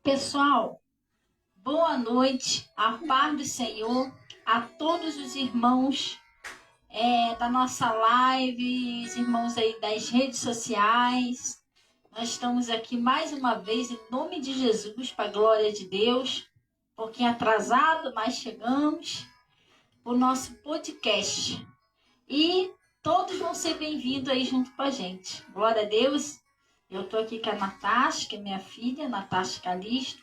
Pessoal, boa noite, a paz do Senhor, a todos os irmãos da nossa live, os irmãos aí das redes sociais. Nós estamos aqui mais uma vez em nome de Jesus, para a glória de Deus. Um pouquinho atrasado, mas chegamos. O nosso podcast. E todos vão ser bem-vindos aí junto com a gente. Glória a Deus. Eu estou aqui com a Natasha, que é minha filha, Natasha Calisto.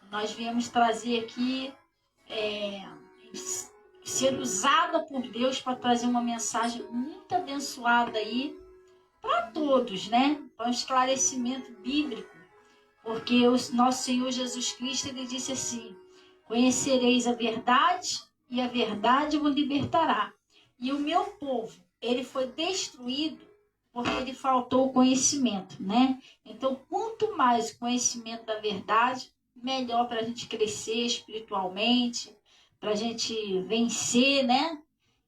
Nós viemos trazer aqui, ser usada por Deus para trazer uma mensagem muito abençoada aí para todos, né? Para um esclarecimento bíblico. Porque o nosso Senhor Jesus Cristo, ele disse assim: conhecereis a verdade e a verdade vos libertará. E o meu povo, ele foi destruído porque ele faltou conhecimento, né? Então, quanto mais conhecimento da verdade, melhor para a gente crescer espiritualmente, para a gente vencer, né?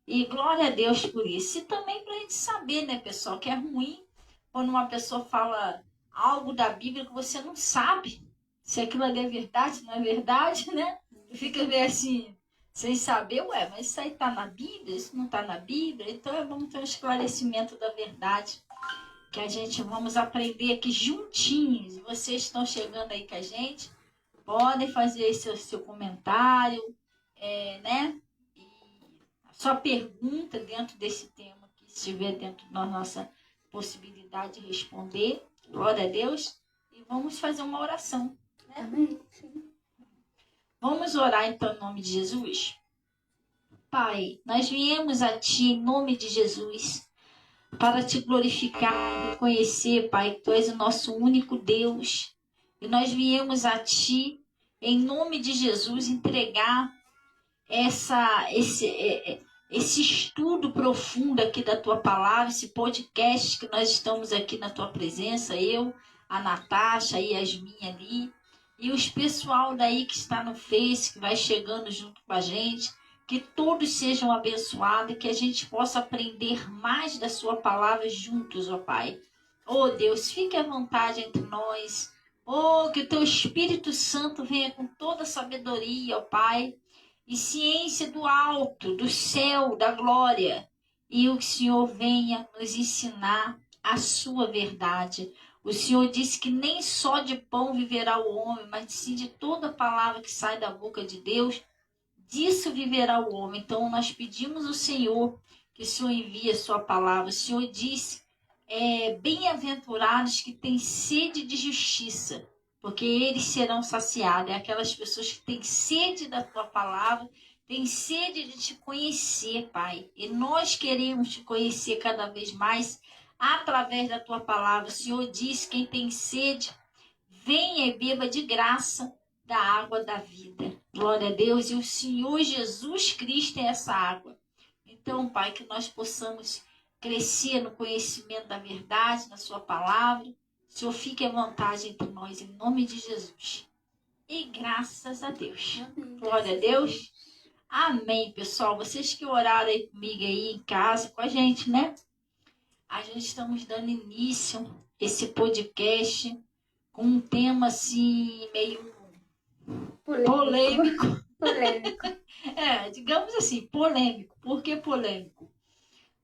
E glória a Deus por isso. E também para a gente saber, né, pessoal, que é ruim quando uma pessoa fala algo da Bíblia que você não sabe se aquilo ali é verdade, se não é verdade, né? E fica meio assim, sem saber, mas isso aí está na Bíblia, isso não está na Bíblia. Então é bom ter um esclarecimento da verdade, que a gente vamos aprender aqui juntinhos. E vocês estão chegando aí com a gente, podem fazer aí seu comentário, né? E a sua pergunta dentro desse tema, que estiver dentro da nossa possibilidade de responder. Glória a Deus. E vamos fazer uma oração. Né? Amém. Sim. Vamos orar então em nome de Jesus. Pai, nós viemos a Ti em nome de Jesus para Te glorificar e reconhecer, Pai, que Tu és o nosso único Deus. E nós viemos a Ti em nome de Jesus entregar esse estudo profundo aqui da Tua palavra, esse podcast que nós estamos aqui na Tua presença, eu, a Natasha, a Yasmin ali, e os pessoal daí que está no Face, que vai chegando junto com a gente, que todos sejam abençoados, que a gente possa aprender mais da Sua palavra juntos, ó Pai. Ó Deus, fique à vontade entre nós. Que o Teu Espírito Santo venha com toda a sabedoria, ó Pai, e ciência do alto, do céu, da glória. E o Senhor venha nos ensinar a Sua verdade. O Senhor disse que nem só de pão viverá o homem, mas sim de toda palavra que sai da boca de Deus. Disso viverá o homem. Então nós pedimos ao Senhor que o Senhor envie a Sua palavra. O Senhor disse, bem-aventurados que têm sede de justiça, porque eles serão saciados. É aquelas pessoas que têm sede da Tua palavra, têm sede de Te conhecer, Pai. E nós queremos Te conhecer cada vez mais através da Tua palavra. O Senhor diz, quem tem sede, venha e beba de graça da água da vida. Glória a Deus. E o Senhor Jesus Cristo é essa água. Então, Pai, que nós possamos crescer no conhecimento da verdade, na Sua palavra. O Senhor fique à vontade entre nós, em nome de Jesus. E graças a Deus. Amém. Glória a Deus. Amém, pessoal. Vocês que oraram aí comigo aí em casa, com a gente, né? A gente estamos dando início a esse podcast com um tema assim, meio polêmico. Digamos assim, polêmico. Por que polêmico?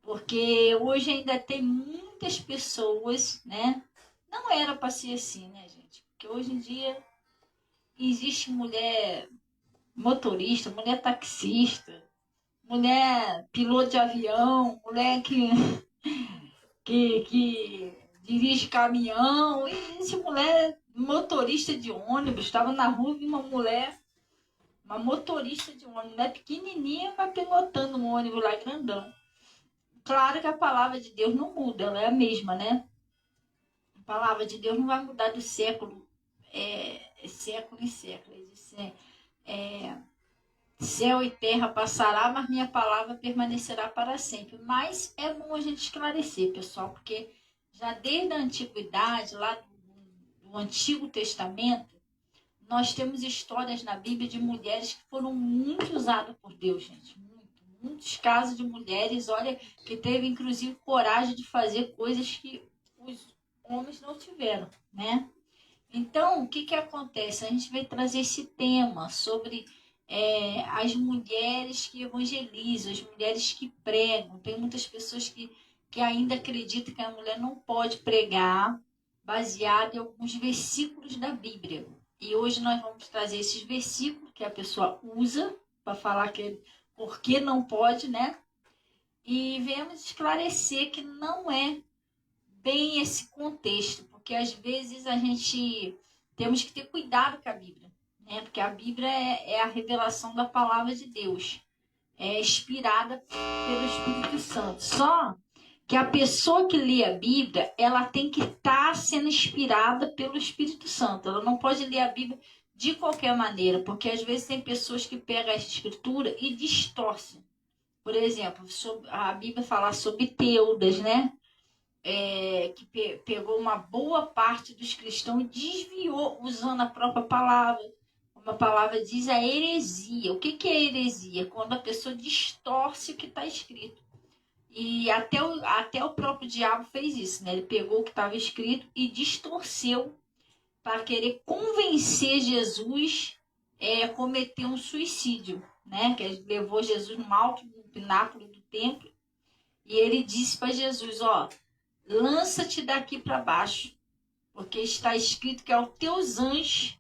Porque hoje ainda tem muitas pessoas, né? Não era para ser assim, né, gente? Porque hoje em dia existe mulher motorista, mulher taxista, mulher piloto de avião, mulher que dirige caminhão, e existe mulher motorista de ônibus. Estava na rua e uma mulher, uma motorista de ônibus, mulher pequenininha, mas pilotando um ônibus lá grandão. Claro que a palavra de Deus não muda, ela é a mesma, né? A palavra de Deus não vai mudar do século, século em século. Ele diz, céu e terra passará, mas minha palavra permanecerá para sempre. Mas é bom a gente esclarecer, pessoal, porque já desde a antiguidade, lá do Antigo Testamento, nós temos histórias na Bíblia de mulheres que foram muito usadas por Deus, gente. Muitos casos de mulheres, olha, que teve inclusive coragem de fazer coisas que os homens não tiveram, né? Então, que acontece? A gente vai trazer esse tema sobre as mulheres que evangelizam, as mulheres que pregam. Tem muitas pessoas que ainda acreditam que a mulher não pode pregar baseado em alguns versículos da Bíblia. E hoje nós vamos trazer esses versículos que a pessoa usa para falar por que não pode, né? E viemos esclarecer que não é bem esse contexto, porque às vezes a gente temos que ter cuidado com a Bíblia, né? Porque a Bíblia é a revelação da palavra de Deus, é inspirada pelo Espírito Santo. Só que a pessoa que lê a Bíblia, ela tem que estar sendo inspirada pelo Espírito Santo. Ela não pode ler a Bíblia de qualquer maneira, porque às vezes tem pessoas que pegam a escritura e distorcem. Por exemplo, a Bíblia fala sobre Teudas, né? Que pegou uma boa parte dos cristãos e desviou usando a própria palavra. Uma palavra diz a heresia. O que é heresia? Quando a pessoa distorce o que está escrito. E até o próprio diabo fez isso, né? Ele pegou o que estava escrito e distorceu para querer convencer Jesus a cometer um suicídio, né? Que ele levou Jesus no alto do pináculo do templo e ele disse para Jesus, lança-te daqui para baixo, porque está escrito que aos teus anjos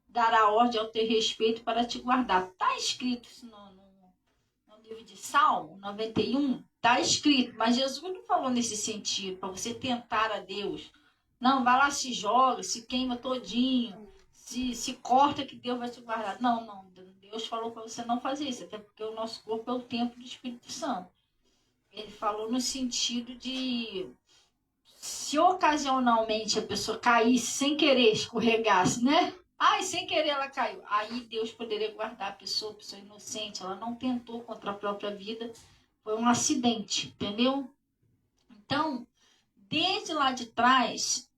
dará ordem ao teu respeito para te guardar. Está escrito isso no livro de Salmo 91, está escrito, mas Jesus não falou nesse sentido, para você tentar a Deus. Não, vai lá, se joga, se queima todinho, se corta que Deus vai te guardar. Não, Deus falou para você não fazer isso, até porque o nosso corpo é o templo do Espírito Santo. Ele falou no sentido de, se ocasionalmente a pessoa caísse sem querer, escorregasse, né? Sem querer ela caiu. Aí Deus poderia guardar a pessoa inocente. Ela não tentou contra a própria vida. Foi um acidente, entendeu? Então, desde lá de trás,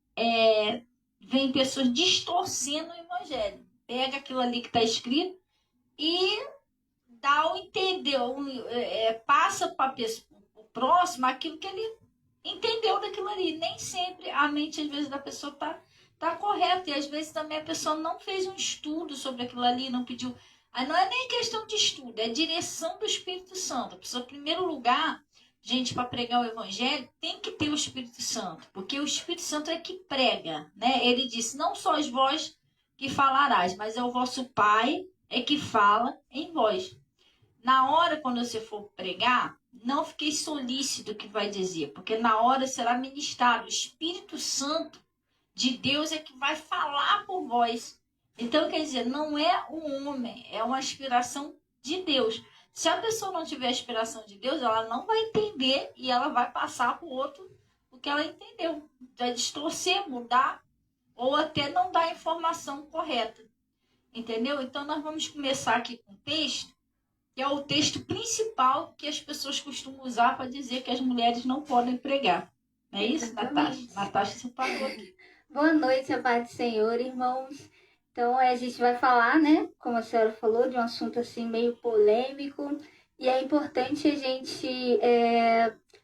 vem pessoas distorcendo o evangelho. Pega aquilo ali que está escrito e dá o entender, passa para o próximo aquilo que ele entendeu daquilo ali. Nem sempre a mente, às vezes, da pessoa tá correta. E às vezes também a pessoa não fez um estudo sobre aquilo ali, não pediu. Aí não é nem questão de estudo, é direção do Espírito Santo. A pessoa, em primeiro lugar, gente, para pregar o evangelho, tem que ter o Espírito Santo, porque o Espírito Santo é que prega, né? Ele disse, não só as vós que falarás, mas é o vosso Pai que fala em vós. Na hora, quando você for pregar, não fiquei solícito do que vai dizer, porque na hora será ministrado. O Espírito Santo de Deus é que vai falar por vós. Então, quer dizer, não é um homem, é uma inspiração de Deus. Se a pessoa não tiver a inspiração de Deus, ela não vai entender e ela vai passar para o outro o que ela entendeu. Vai distorcer, mudar ou até não dar a informação correta. Entendeu? Então, nós vamos começar aqui com o texto, que é o texto principal que as pessoas costumam usar para dizer que as mulheres não podem pregar. Não é isso, Natasha? Natasha se parou aqui. Boa noite, a paz do Senhor, irmãos. Então, a gente vai falar, né, como a senhora falou, de um assunto assim meio polêmico. E é importante a gente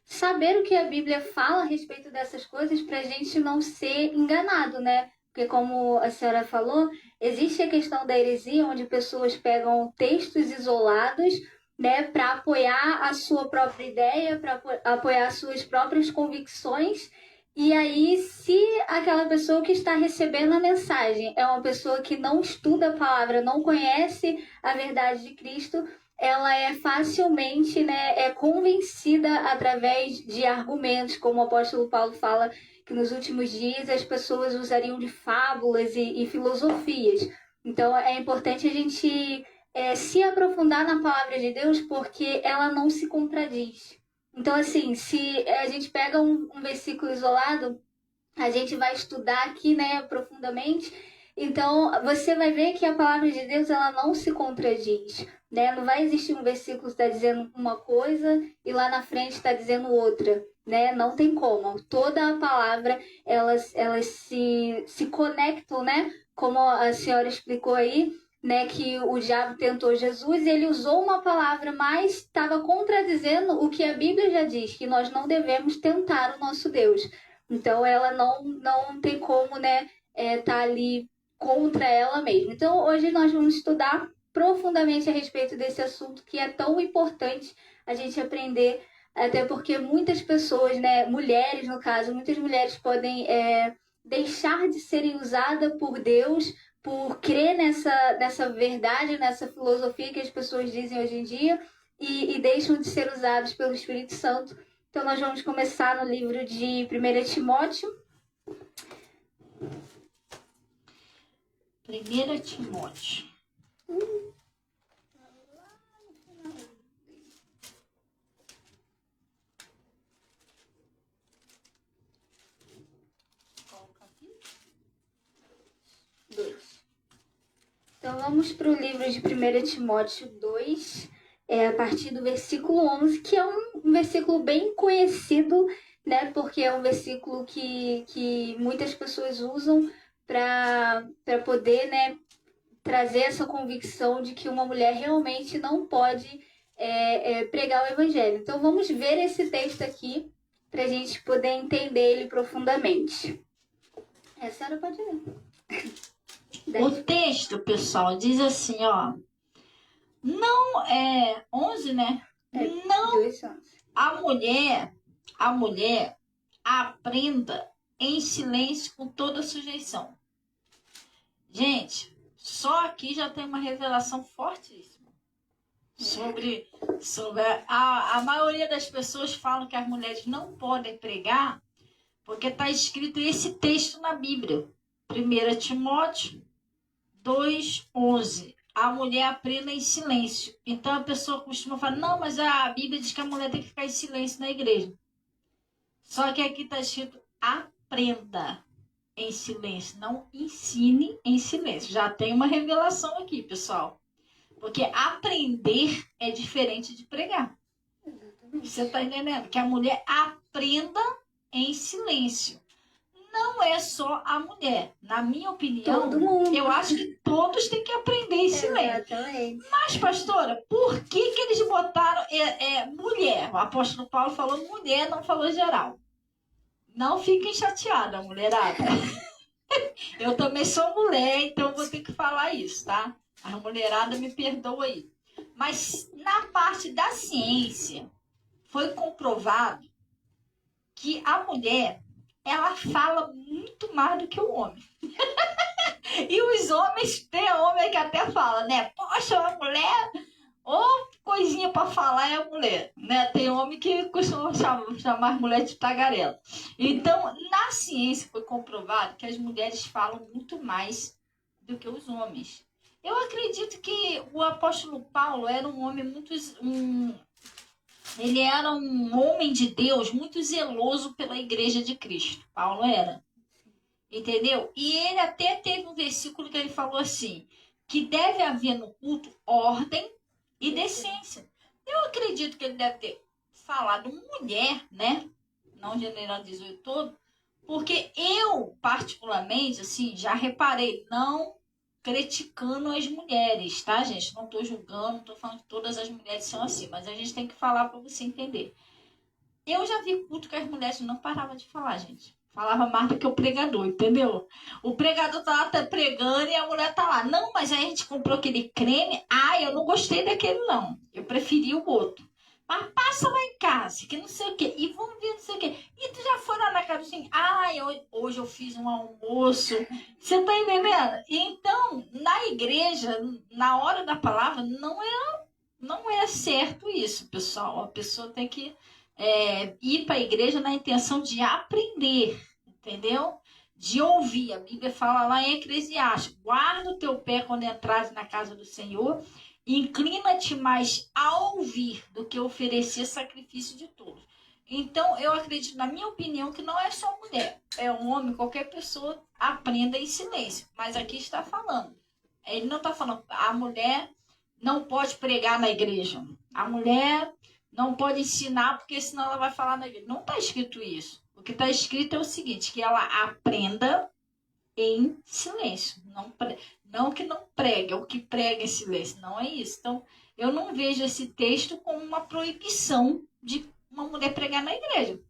saber o que a Bíblia fala a respeito dessas coisas para a gente não ser enganado, né? Porque como a senhora falou, existe a questão da heresia, onde pessoas pegam textos isolados, né, para apoiar a sua própria ideia, para apoiar as suas próprias convicções. E aí, se aquela pessoa que está recebendo a mensagem é uma pessoa que não estuda a palavra, não conhece a verdade de Cristo, ela é facilmente, né, convencida através de argumentos, como o apóstolo Paulo fala, que nos últimos dias as pessoas usariam de fábulas e filosofias. Então, é importante a gente se aprofundar na palavra de Deus, porque ela não se contradiz. Então, assim, se a gente pega um versículo isolado, a gente vai estudar aqui, né, profundamente. Então, você vai ver que a palavra de Deus, ela não se contradiz, né? Não vai existir um versículo que está dizendo uma coisa e lá na frente está dizendo outra, né? Não tem como. Toda a palavra, elas se conectam, né? Como a senhora explicou aí, né, que o diabo tentou Jesus e ele usou uma palavra, mas estava contradizendo o que a Bíblia já diz, que nós não devemos tentar o nosso Deus. Então, ela não tem como, né, tá ali contra ela mesma. Então, hoje nós vamos estudar profundamente a respeito desse assunto que é tão importante a gente aprender, até porque muitas pessoas, né, mulheres no caso, muitas mulheres podem deixar de serem usadas por Deus por crer nessa verdade, nessa filosofia que as pessoas dizem hoje em dia e deixam de ser usados pelo Espírito Santo. Então nós vamos começar no livro de 1 Timóteo. 1 Timóteo. Então vamos para o livro de 1 Timóteo 2, a partir do versículo 11, que é um versículo bem conhecido, né? Porque é um versículo que muitas pessoas usam para poder, né, trazer essa convicção de que uma mulher realmente não pode pregar o evangelho. Então vamos ver esse texto aqui para a gente poder entender ele profundamente. A senhora pode ler. O texto, pessoal, diz assim, ó. Não é 11, né? Não, a mulher aprenda em silêncio com toda sujeição. Gente, só aqui já tem uma revelação fortíssima sobre a maioria das pessoas falam que as mulheres não podem pregar porque está escrito esse texto na Bíblia. 1 Timóteo 2:11. A mulher aprenda em silêncio. Então a pessoa costuma falar, não, mas a Bíblia diz que a mulher tem que ficar em silêncio na igreja. Só que aqui está escrito aprenda em silêncio, não ensine em silêncio. Já tem uma revelação aqui, pessoal. Porque aprender é diferente de pregar. Você está entendendo? Que a mulher aprenda em silêncio. Não é só a mulher. Na minha opinião, eu acho que todos têm que aprender em silêncio. Exatamente. Mas, pastora, por que eles botaram mulher? O apóstolo Paulo falou mulher, não falou geral. Não fiquem chateadas, mulherada. Eu também sou mulher, então vou ter que falar isso, tá? A mulherada me perdoa aí. Mas na parte da ciência, foi comprovado que a mulher, ela fala muito mais do que o homem. E os homens, tem homem que até fala, né? Poxa, a mulher, ou coisinha para falar é a mulher, né? Tem homem que costuma chamar as mulheres de tagarela. Então, na ciência foi comprovado que as mulheres falam muito mais do que os homens. Eu acredito que o apóstolo Paulo era um homem muito... Ele era um homem de Deus muito zeloso pela igreja de Cristo. Paulo era. Entendeu? E ele até teve um versículo que ele falou assim, que deve haver no culto ordem e decência. Eu acredito que ele deve ter falado mulher, né? Não generalizou todo, porque eu, particularmente, assim, já reparei, não criticando as mulheres, tá, gente? Não tô julgando, não tô falando que todas as mulheres são assim, mas a gente tem que falar para você entender. Eu já vi culto que as mulheres não paravam de falar, gente. Falava mais do que o pregador, entendeu? O pregador tá lá pregando e a mulher tá lá. Não, mas aí a gente comprou aquele creme. Ah, eu não gostei daquele, não. Eu preferi o outro. Mas passa lá em casa, que não sei o quê. E vamos ver não sei o quê. E tu já foi lá na casa assim, hoje eu fiz um almoço. Você tá entendendo? Então, na igreja, na hora da palavra, não é certo isso, pessoal. A pessoa tem que ir para a igreja na intenção de aprender, entendeu? De ouvir. A Bíblia fala lá em Eclesiastes, guarda o teu pé quando entrares na casa do Senhor, inclina-te mais a ouvir do que oferecer sacrifício de todos. Então, eu acredito, na minha opinião, que não é só mulher, é um homem, qualquer pessoa aprenda em silêncio. Mas aqui está falando. Ele não está falando, a mulher não pode pregar na igreja. A mulher não pode ensinar, porque senão ela vai falar na igreja. Não está escrito isso. O que está escrito é o seguinte, que ela aprenda em silêncio. Não que não pregue, é o que prega em silêncio. Não é isso. Então, eu não vejo esse texto como uma proibição de uma mulher pregar na igreja.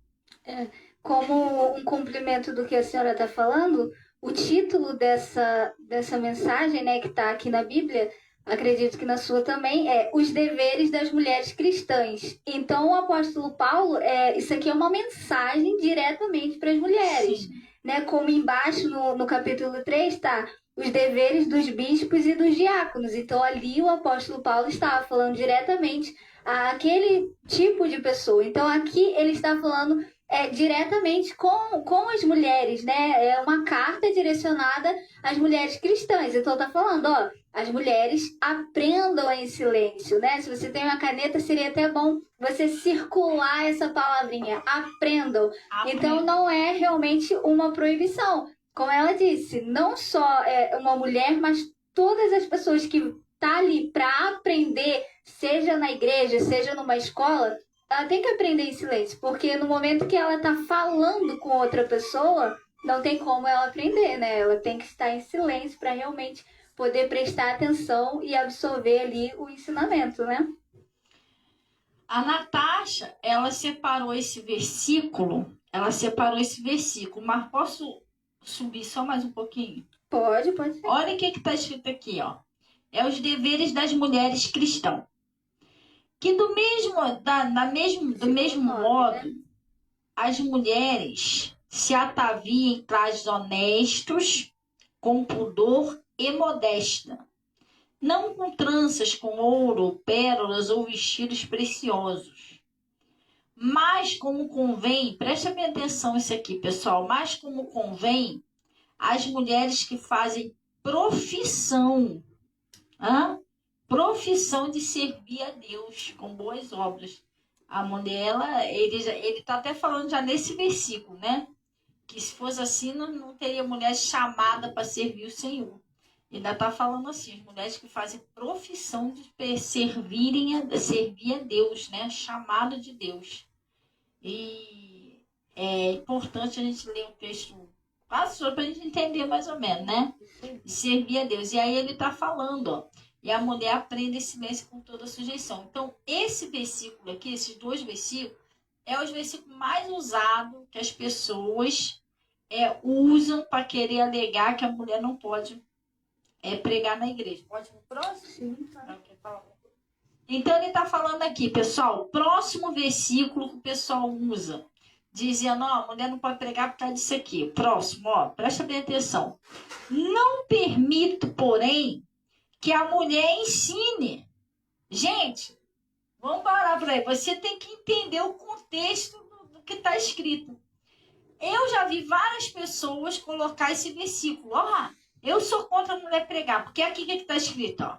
Como um complemento do que a senhora está falando, o título dessa mensagem, né, que está aqui na Bíblia, acredito que na sua também, é Os Deveres das Mulheres Cristãs. Então, o apóstolo Paulo, isso aqui é uma mensagem diretamente para as mulheres. Sim. Né? Como embaixo no capítulo 3 está os deveres dos bispos e dos diáconos. Então, ali o apóstolo Paulo estava falando diretamente àquele tipo de pessoa. Então, aqui ele está falando diretamente com as mulheres, né? É uma carta direcionada às mulheres cristãs. Então, está falando, ó, as mulheres aprendam em silêncio, né? Se você tem uma caneta, seria até bom você circular essa palavrinha, aprendam. Então, não é realmente uma proibição. Como ela disse, não só uma mulher, mas todas as pessoas que estão ali para aprender, seja na igreja, seja numa escola, ela tem que aprender em silêncio, porque no momento que ela está falando com outra pessoa, não tem como ela aprender, né? Ela tem que estar em silêncio para realmente poder prestar atenção e absorver ali o ensinamento, né? A Natasha, ela separou esse versículo, mas posso subir só mais um pouquinho? Pode ser. Olha o que está escrito aqui, ó. É os deveres das mulheres cristãs. Que do mesmo modo, as mulheres se ataviem em trajes honestos, com pudor e modesta, não com tranças com ouro, pérolas ou vestidos preciosos, mas como convém, presta bem atenção isso aqui, pessoal, mas como convém as mulheres que fazem profissão de servir a Deus com boas obras. A mulher, ele está até falando já nesse versículo, né? Que se fosse assim, não teria mulher chamada para servir o Senhor. Ainda está falando assim, as mulheres que fazem profissão de servir a Deus, né? Chamado de Deus. E é importante a gente ler o texto quase para a gente entender mais ou menos, né? De servir a Deus. E aí ele está falando, ó. E a mulher aprende em silêncio com toda sujeição. Então, esse versículo aqui, esses dois versículos, é os versículos mais usados que as pessoas usam para querer alegar que a mulher não pode pregar na igreja. Pode ir no próximo? Sim. Então, ele está falando aqui, pessoal, o próximo versículo que o pessoal usa, dizendo, ó, a mulher não pode pregar por causa disso aqui. O próximo, ó, presta bem atenção. Não permito, porém, que a mulher ensine. Gente, vamos parar por aí. Você tem que entender o contexto do que está escrito. Eu já vi várias pessoas colocar esse versículo. Ó, eu sou contra a mulher pregar, porque aqui que está escrito, ó.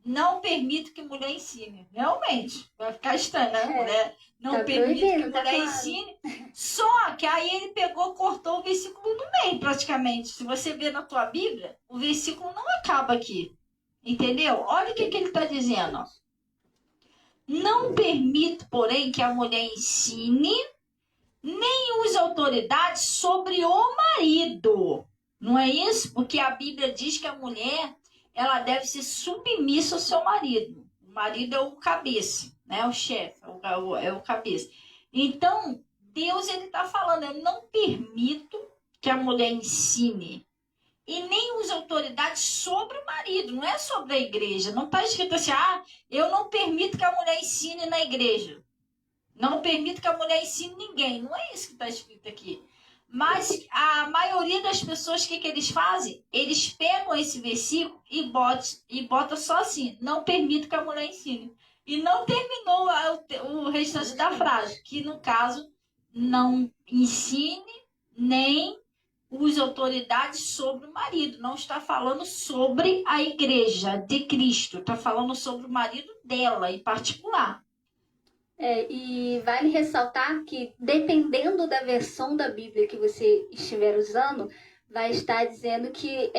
Não permito que mulher ensine. Realmente, vai ficar estranho, né? Mulher, não permito que mulher ensine. Só que aí ele cortou o versículo no meio, praticamente. Se você ver na tua Bíblia, o versículo não acaba aqui. Entendeu? Olha o que ele está dizendo. Ó. Não permito, porém, que a mulher ensine, nem use autoridade sobre o marido. Não é isso? Porque a Bíblia diz que a mulher ela deve ser submissa ao seu marido. O marido é o cabeça, né? O chefe, é o cabeça. Então, Deus está falando, eu não permito que a mulher ensine e nem use autoridade sobre o marido, não é sobre a igreja. Não está escrito assim, eu não permito que a mulher ensine na igreja. Não permito que a mulher ensine ninguém. Não é isso que está escrito aqui. Mas a maioria das pessoas, o que eles fazem? Eles pegam esse versículo e botam só assim, não permito que a mulher ensine. E não terminou o restante da frase, que no caso, não ensine nem use autoridade sobre o marido. Não está falando sobre a igreja de Cristo, está falando sobre o marido dela em particular. E vale ressaltar que, dependendo da versão da Bíblia que você estiver usando, vai estar dizendo que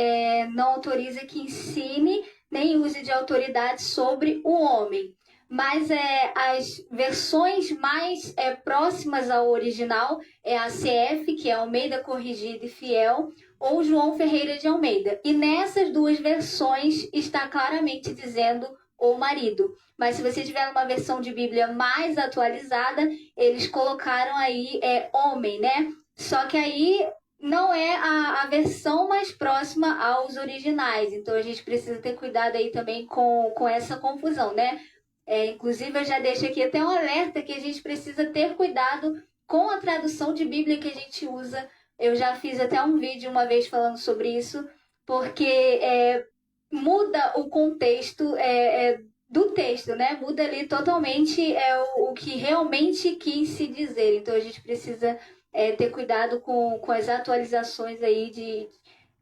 não autoriza que ensine nem use de autoridade sobre o homem. Mas as versões mais próximas ao original é a CF, que é Almeida Corrigida e Fiel, ou João Ferreira de Almeida. E nessas duas versões está claramente dizendo o marido. Mas se você tiver uma versão de Bíblia mais atualizada, eles colocaram aí homem, né? Só que aí não é a versão mais próxima aos originais. Então a gente precisa ter cuidado aí também com essa confusão, né? Inclusive eu já deixo aqui até um alerta que a gente precisa ter cuidado com a tradução de Bíblia que a gente usa. Eu já fiz até um vídeo uma vez falando sobre isso, porque muda o contexto do texto, né? Muda ali totalmente o que realmente quis se dizer. Então a gente precisa ter cuidado com as atualizações aí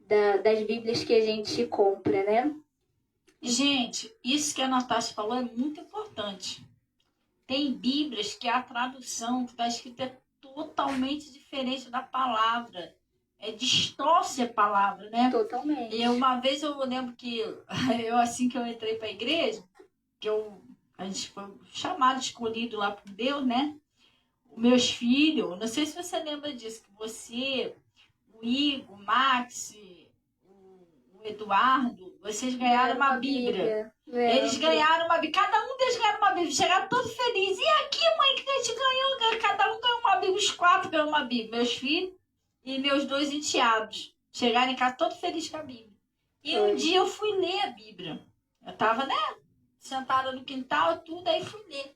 das Bíblias que a gente compra, né? Gente, isso que a Natasha falou é muito importante. Tem Bíblias que a tradução que está escrita é totalmente diferente da palavra. Distorce a palavra, né? Totalmente. E uma vez eu lembro que assim que eu entrei para a igreja, a gente foi chamado, escolhido lá por Deus, né? Os meus filhos, não sei se você lembra disso, que você, o Igor, o Max, o Eduardo, vocês ganharam uma Bíblia. Eles ganharam uma Bíblia, cada um deles ganharam uma Bíblia, chegaram todos felizes. E aqui, mãe, que a gente ganhou? Cada um ganhou uma Bíblia, os 4 ganharam uma Bíblia, meus filhos e meus 2 enteados. Chegaram em casa todos felizes com a Bíblia. E um dia eu fui ler a Bíblia. Eu estava, né, sentada no quintal, tudo, aí fui ler.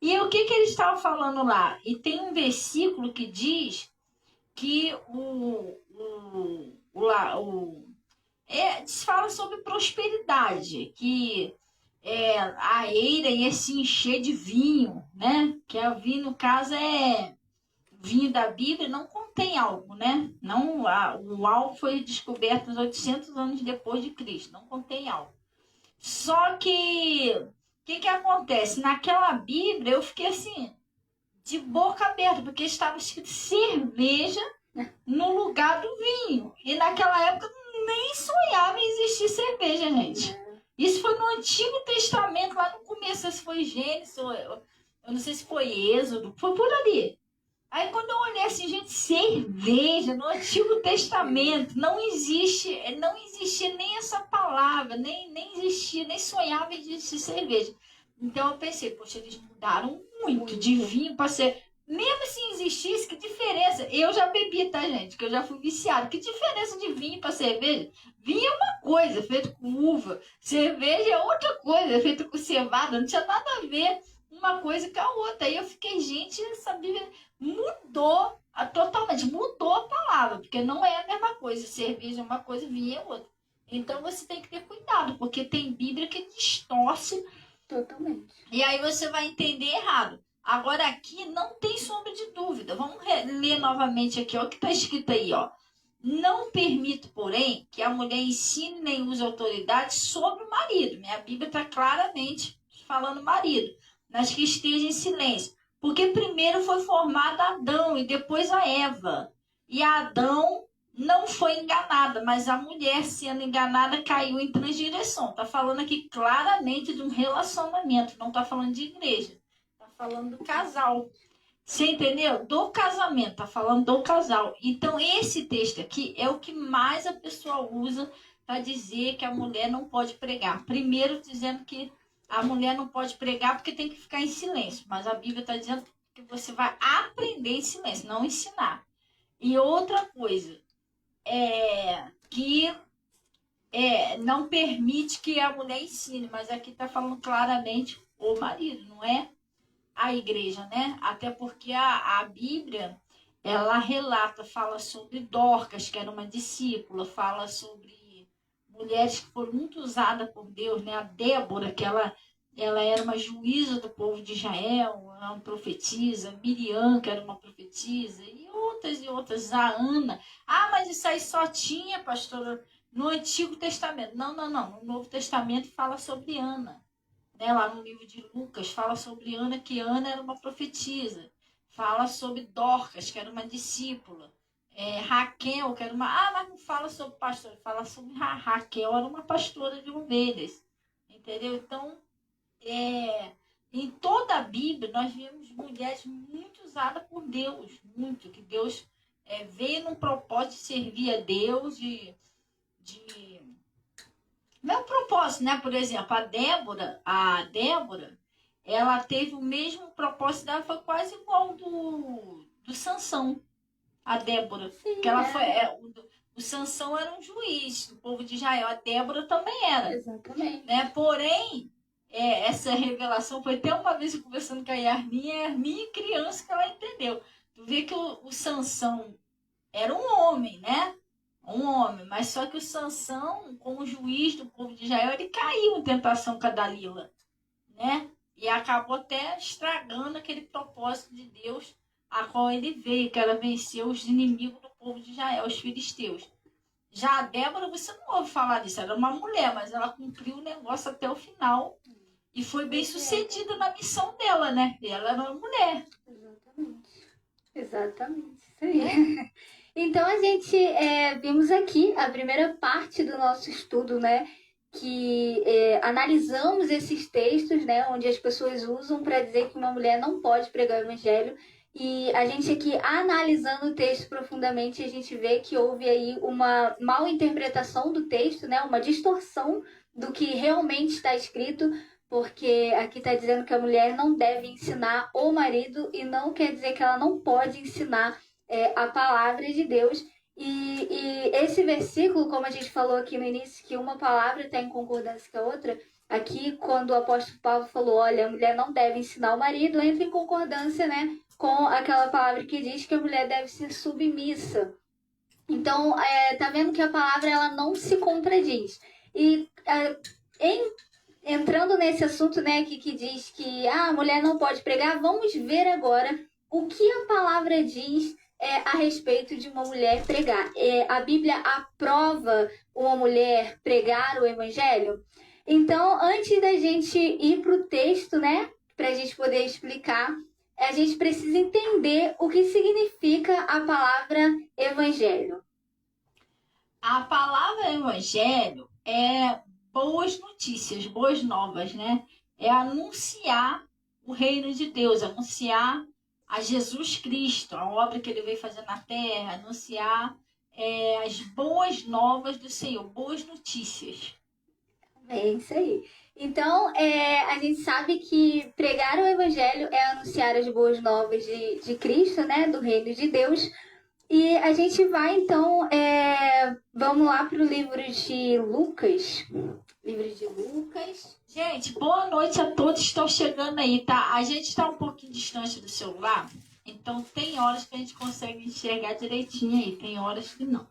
E o que eles estavam falando lá? E tem um versículo que diz que fala sobre prosperidade, que a eira ia se encher de vinho, né? Que o vinho, no caso, vinho da Bíblia, não contém álcool, né? Não, o álcool foi descoberto uns 800 anos depois de Cristo, não contém álcool. Só que, o que acontece? Naquela Bíblia, eu fiquei assim, de boca aberta, porque estava escrito cerveja no lugar do vinho. E naquela época, nem sonhava em existir cerveja, gente. Isso foi no Antigo Testamento, lá no começo, se foi Gênesis, eu não sei se foi Êxodo, foi por ali. Aí quando eu olhei assim, gente, cerveja no Antigo Testamento, não existia nem essa palavra, nem existia, nem sonhava em existir cerveja. Então eu pensei, poxa, eles mudaram muito de vinho para ser... Mesmo se existisse, que diferença? Eu já bebi, tá, gente? Que eu já fui viciado. Que diferença de vinho para cerveja? Vinho é uma coisa, feito com uva. Cerveja é outra coisa, feito com cevada. Não tinha nada a ver uma coisa com a outra. Aí eu fiquei, gente, essa Bíblia mudou totalmente. Mudou a palavra, porque não é a mesma coisa. Cerveja é uma coisa, vinho é outra. Então você tem que ter cuidado, porque tem Bíblia que distorce totalmente. E aí você vai entender errado. Agora aqui não tem sombra de dúvida. Vamos ler novamente aqui, ó, o que está escrito aí, ó. Não permito, porém, que a mulher ensine nem use autoridade sobre o marido. Minha Bíblia está claramente falando marido, mas que esteja em silêncio. Porque primeiro foi formado Adão e depois a Eva. E Adão não foi enganada, mas a mulher, sendo enganada, caiu em transgressão. Está falando aqui claramente de um relacionamento, não está falando de igreja. Está falando do casal. Você entendeu? Do casamento, está falando do casal. Então, esse texto aqui é o que mais a pessoa usa para dizer que a mulher não pode pregar. Primeiro, dizendo que a mulher não pode pregar porque tem que ficar em silêncio. Mas a Bíblia está dizendo que você vai aprender em silêncio, não ensinar. E outra coisa, que não permite que a mulher ensine, mas aqui está falando claramente o marido, não é a igreja, né? Até porque a Bíblia, ela relata, fala sobre Dorcas, que era uma discípula, fala sobre mulheres que foram muito usadas por Deus, né? A Débora, que ela era uma juíza do povo de Israel, uma profetisa, Miriam, que era uma profetisa, e outras, a Ana. Ah, mas isso aí só tinha, pastora, no Antigo Testamento. Não. No Novo Testamento fala sobre Ana. Né? Lá no livro de Lucas fala sobre Ana, que Ana era uma profetisa. Fala sobre Dorcas, que era uma discípula. Raquel, que era uma... Ah, mas não fala sobre pastor. Fala sobre Raquel, era uma pastora de ovelhas. Entendeu? Então, em toda a Bíblia, nós vemos mulheres muito usadas por Deus. Muito. Que Deus veio num propósito de servir a Deus, meu propósito, né? Por exemplo, a Débora, ela teve o mesmo propósito dela, foi quase igual do Sansão. a Débora. Sim, Porque ela foi, o Sansão era um juiz do povo de Israel, a Débora também era. Exatamente. Né? Porém, essa revelação foi até uma vez eu conversando com a Yarminha criança que ela entendeu. Tu vê que o Sansão era um homem, né? Um homem, mas só que o Sansão, como juiz do povo de Israel, ele caiu em tentação com a Dalila, né? E acabou até estragando aquele propósito de Deus a qual ele veio, que era vencer os inimigos do povo de Israel, os filisteus. Já a Débora, você não ouve falar disso, ela era uma mulher, mas ela cumpriu o negócio até o final e foi bem sucedida na missão dela, né? Ela era uma mulher. Exatamente. Isso aí. Então a gente vimos aqui a primeira parte do nosso estudo, né? Que analisamos esses textos, né? Onde as pessoas usam para dizer que uma mulher não pode pregar o evangelho. E a gente aqui, analisando o texto profundamente, a gente vê que houve aí uma mal interpretação do texto, né? Uma distorção do que realmente está escrito, porque aqui está dizendo que a mulher não deve ensinar o marido e não quer dizer que ela não pode ensinar a palavra de Deus. E esse versículo, como a gente falou aqui no início, que uma palavra está em concordância com a outra, aqui quando o apóstolo Paulo falou, olha, a mulher não deve ensinar o marido, entra em concordância, né, com aquela palavra que diz que a mulher deve ser submissa. Então, tá vendo que a palavra ela não se contradiz. E entrando nesse assunto, né, que diz que a mulher não pode pregar, vamos ver agora o que a palavra diz a respeito de uma mulher pregar. A Bíblia aprova uma mulher pregar o evangelho? Então, antes da gente ir para o texto, né, para a gente poder explicar, a gente precisa entender o que significa a palavra evangelho. A palavra evangelho é boas notícias, boas novas, né? É anunciar o reino de Deus, anunciar a Jesus Cristo, a obra que ele veio fazer na terra, anunciar as boas novas do Senhor, boas notícias. É isso aí. Então, a gente sabe que pregar o evangelho é anunciar as boas novas de Cristo, né? Do reino de Deus. E a gente vai, então, vamos lá para o livro de Lucas. Livro de Lucas. Gente, boa noite a todos que estão chegando aí, tá? A gente está um pouquinho distante do celular, então tem horas que a gente consegue enxergar direitinho aí, tem horas que não.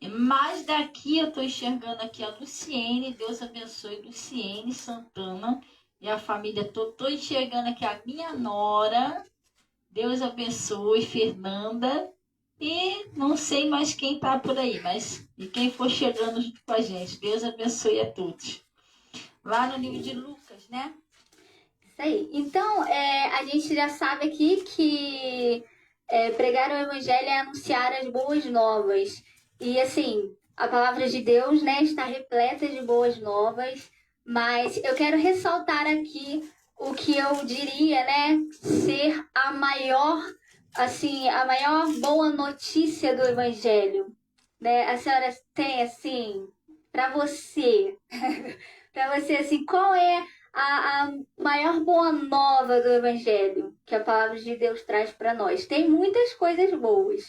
Mas daqui eu estou enxergando aqui a Luciene, Deus abençoe Luciene Santana e a família toda. Estou enxergando aqui a minha nora, Deus abençoe Fernanda. E não sei mais quem está por aí, mas e quem for chegando junto com a gente. Deus abençoe a todos. Lá no livro de Lucas, né? Isso aí. Então, a gente já sabe aqui que pregar o evangelho é anunciar as boas novas. E assim, a palavra de Deus, né, está repleta de boas novas. Mas eu quero ressaltar aqui o que eu diria, né, ser a maior boa notícia do evangelho, né? A senhora tem assim, para você, assim, qual é a maior boa nova do evangelho que a palavra de Deus traz para nós? Tem muitas coisas boas.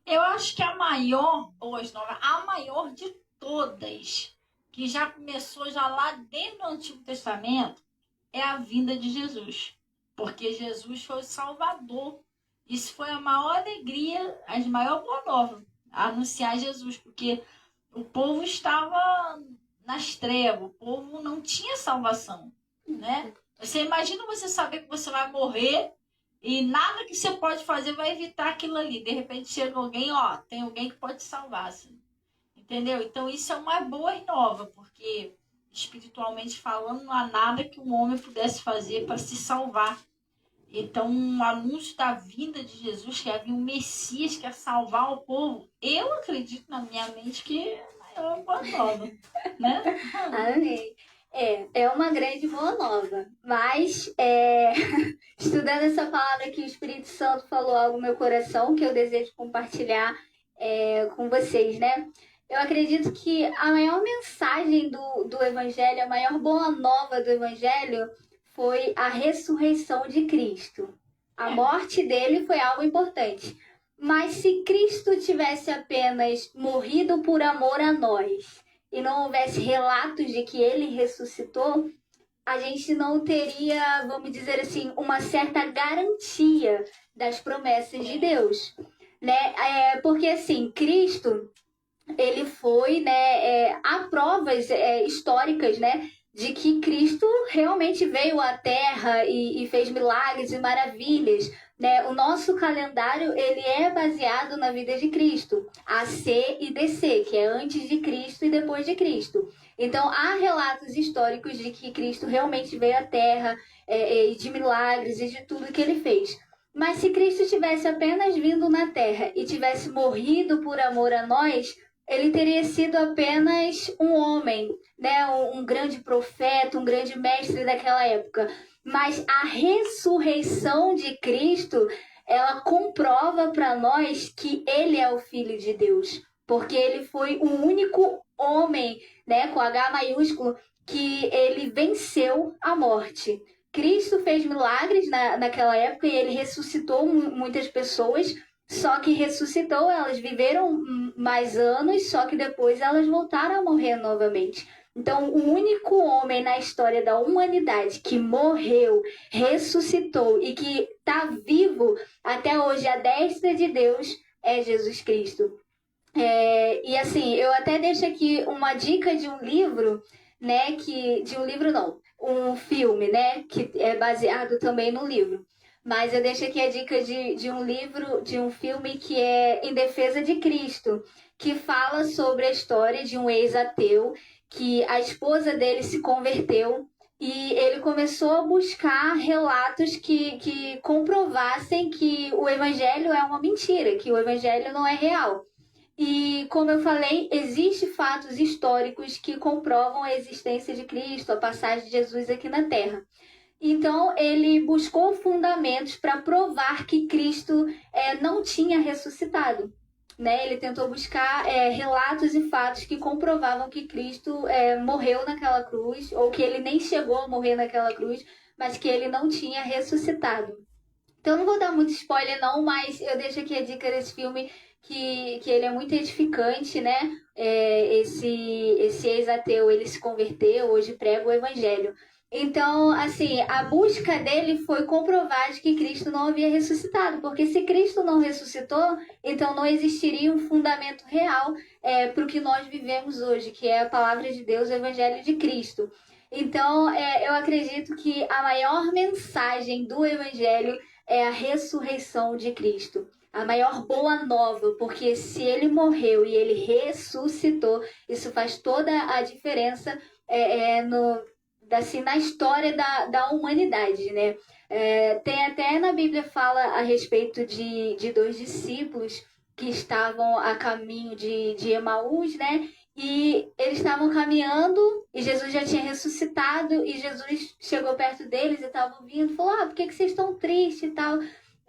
Eu acho que a maior boas novas, a maior de todas, que já começou já lá desde o Antigo Testamento, é a vinda de Jesus. Porque Jesus foi o Salvador. Isso foi a maior alegria, a maior boa nova, anunciar Jesus, porque o povo estava nas trevas, o povo não tinha salvação, né? Você imagina você saber que você vai morrer e nada que você pode fazer vai evitar aquilo ali. De repente chega alguém, tem alguém que pode te salvar, assim. Entendeu? Então isso é uma boa e nova, porque espiritualmente falando, não há nada que um homem pudesse fazer para se salvar. Então, o anúncio da vinda de Jesus, que havia um Messias que ia salvar o povo, eu acredito na minha mente que é a maior boa nova, né? Amém. É uma grande boa nova. Mas, estudando essa palavra que o Espírito Santo falou algo no meu coração, que eu desejo compartilhar com vocês, né? Eu acredito que a maior mensagem do Evangelho, a maior boa nova do Evangelho foi a ressurreição de Cristo. A morte dele foi algo importante. Mas se Cristo tivesse apenas morrido por amor a nós e não houvesse relatos de que ele ressuscitou, a gente não teria, vamos dizer assim, uma certa garantia das promessas de Deus, né? Porque assim, Cristo, ele foi, né? Há provas históricas, né? De que Cristo realmente veio à Terra e fez milagres e maravilhas, né? O nosso calendário, ele é baseado na vida de Cristo, AC e DC, que é antes de Cristo e depois de Cristo. Então, há relatos históricos de que Cristo realmente veio à Terra, e de milagres e de tudo que ele fez. Mas se Cristo tivesse apenas vindo na Terra e tivesse morrido por amor a nós, ele teria sido apenas um homem, né? Um grande profeta, um grande mestre daquela época. Mas a ressurreição de Cristo, ela comprova para nós que ele é o Filho de Deus. Porque ele foi o único homem, né, com H maiúsculo, que ele venceu a morte. Cristo fez milagres naquela época e ele ressuscitou muitas pessoas, só que ressuscitou, elas viveram mais anos, só que depois elas voltaram a morrer novamente. Então, o único homem na história da humanidade que morreu, ressuscitou e que está vivo até hoje à destra de Deus é Jesus Cristo. E assim, eu até deixo aqui uma dica de um livro, né? De um livro não, um filme, né? Que é baseado também no livro. Mas eu deixo aqui a dica de um livro, de um filme que é Em Defesa de Cristo, que fala sobre a história de um ex-ateu, que a esposa dele se converteu e ele começou a buscar relatos que comprovassem que o evangelho é uma mentira, que o evangelho não é real. E, como eu falei, existem fatos históricos que comprovam a existência de Cristo, a passagem de Jesus aqui na Terra. Então, ele buscou fundamentos para provar que Cristo não tinha ressuscitado. Né? Ele tentou buscar relatos e fatos que comprovavam que Cristo morreu naquela cruz, ou que ele nem chegou a morrer naquela cruz, mas que ele não tinha ressuscitado. Então, eu não vou dar muito spoiler, não, mas eu deixo aqui a dica desse filme, que ele é muito edificante, né? Esse ex-ateu, ele se converteu, hoje prega o evangelho. Então, assim, a busca dele foi comprovar de que Cristo não havia ressuscitado, porque se Cristo não ressuscitou, então não existiria um fundamento real para o que nós vivemos hoje, que é a palavra de Deus, o evangelho de Cristo. Então, eu acredito que a maior mensagem do evangelho é a ressurreição de Cristo. A maior boa nova, porque se ele morreu e ele ressuscitou, isso faz toda a diferença na história da humanidade, né? Tem até na Bíblia fala a respeito de dois discípulos que estavam a caminho de Emaús, né? E eles estavam caminhando e Jesus já tinha ressuscitado e Jesus chegou perto deles e estava ouvindo, falou, por que vocês estão tristes e tal?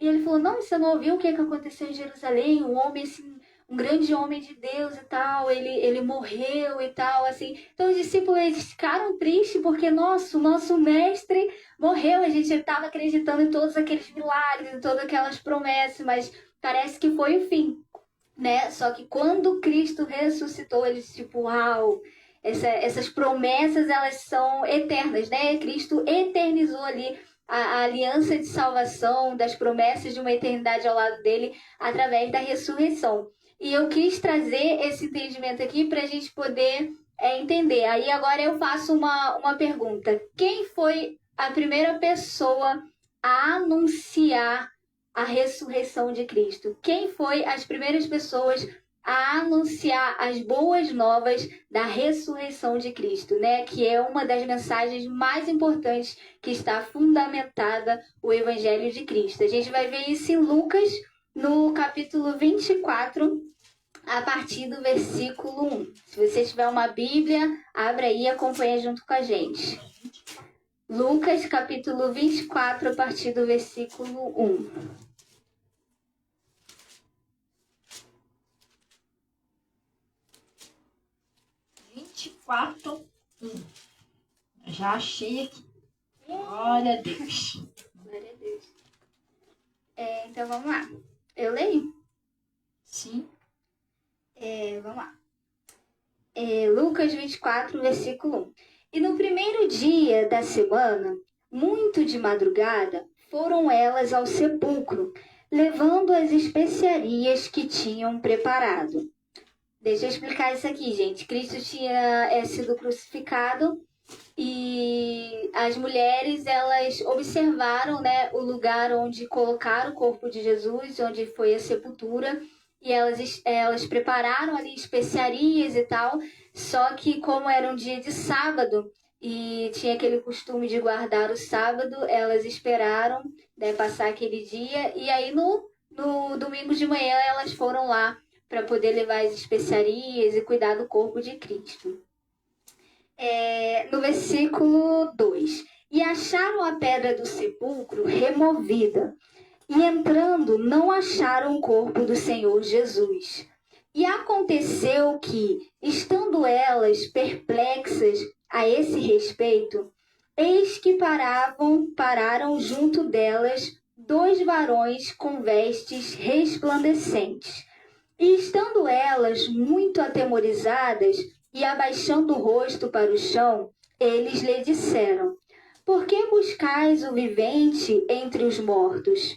E ele falou, não, você não ouviu o que aconteceu em Jerusalém? Um homem, assim, um grande homem de Deus e tal, ele morreu e tal, assim. Então os discípulos eles ficaram tristes porque, nossa, o nosso mestre morreu, a gente estava acreditando em todos aqueles milagres, em todas aquelas promessas, mas parece que foi o fim. Né? Só que quando Cristo ressuscitou, eles tipo, uau, essas promessas elas são eternas, né? Cristo eternizou ali a aliança de salvação, das promessas de uma eternidade ao lado dele, através da ressurreição. E eu quis trazer esse entendimento aqui para a gente poder entender. Aí agora eu faço uma pergunta. Quem foi a primeira pessoa a anunciar a ressurreição de Cristo? Quem foi as primeiras pessoas a anunciar as boas novas da ressurreição de Cristo, né? Que é uma das mensagens mais importantes que está fundamentada o Evangelho de Cristo. A gente vai ver isso em Lucas, no capítulo 24, a partir do versículo 1. Se você tiver uma Bíblia, abra aí e acompanha junto com a gente. Lucas, capítulo 24, a partir do versículo 1. 24, 1. Já achei aqui. Glória a Deus. Glória a Deus. Então vamos lá. Eu leio? Sim. Vamos lá. Lucas 24, versículo 1. E no primeiro dia da semana, muito de madrugada, foram elas ao sepulcro, levando as especiarias que tinham preparado. Deixa eu explicar isso aqui, gente. Cristo tinha sido crucificado e as mulheres, elas observaram, né, o lugar onde colocaram o corpo de Jesus, onde foi a sepultura, e elas prepararam ali especiarias e tal, só que como era um dia de sábado e tinha aquele costume de guardar o sábado, elas esperaram, né, passar aquele dia, e aí no domingo de manhã elas foram lá para poder levar as especiarias e cuidar do corpo de Cristo. No versículo 2. E acharam a pedra do sepulcro removida, e entrando não acharam o corpo do Senhor Jesus. E aconteceu que, estando elas perplexas a esse respeito, eis que pararam junto delas 2 varões com vestes resplandecentes. E estando elas muito atemorizadas e abaixando o rosto para o chão, eles lhe disseram: Por que buscais o vivente entre os mortos?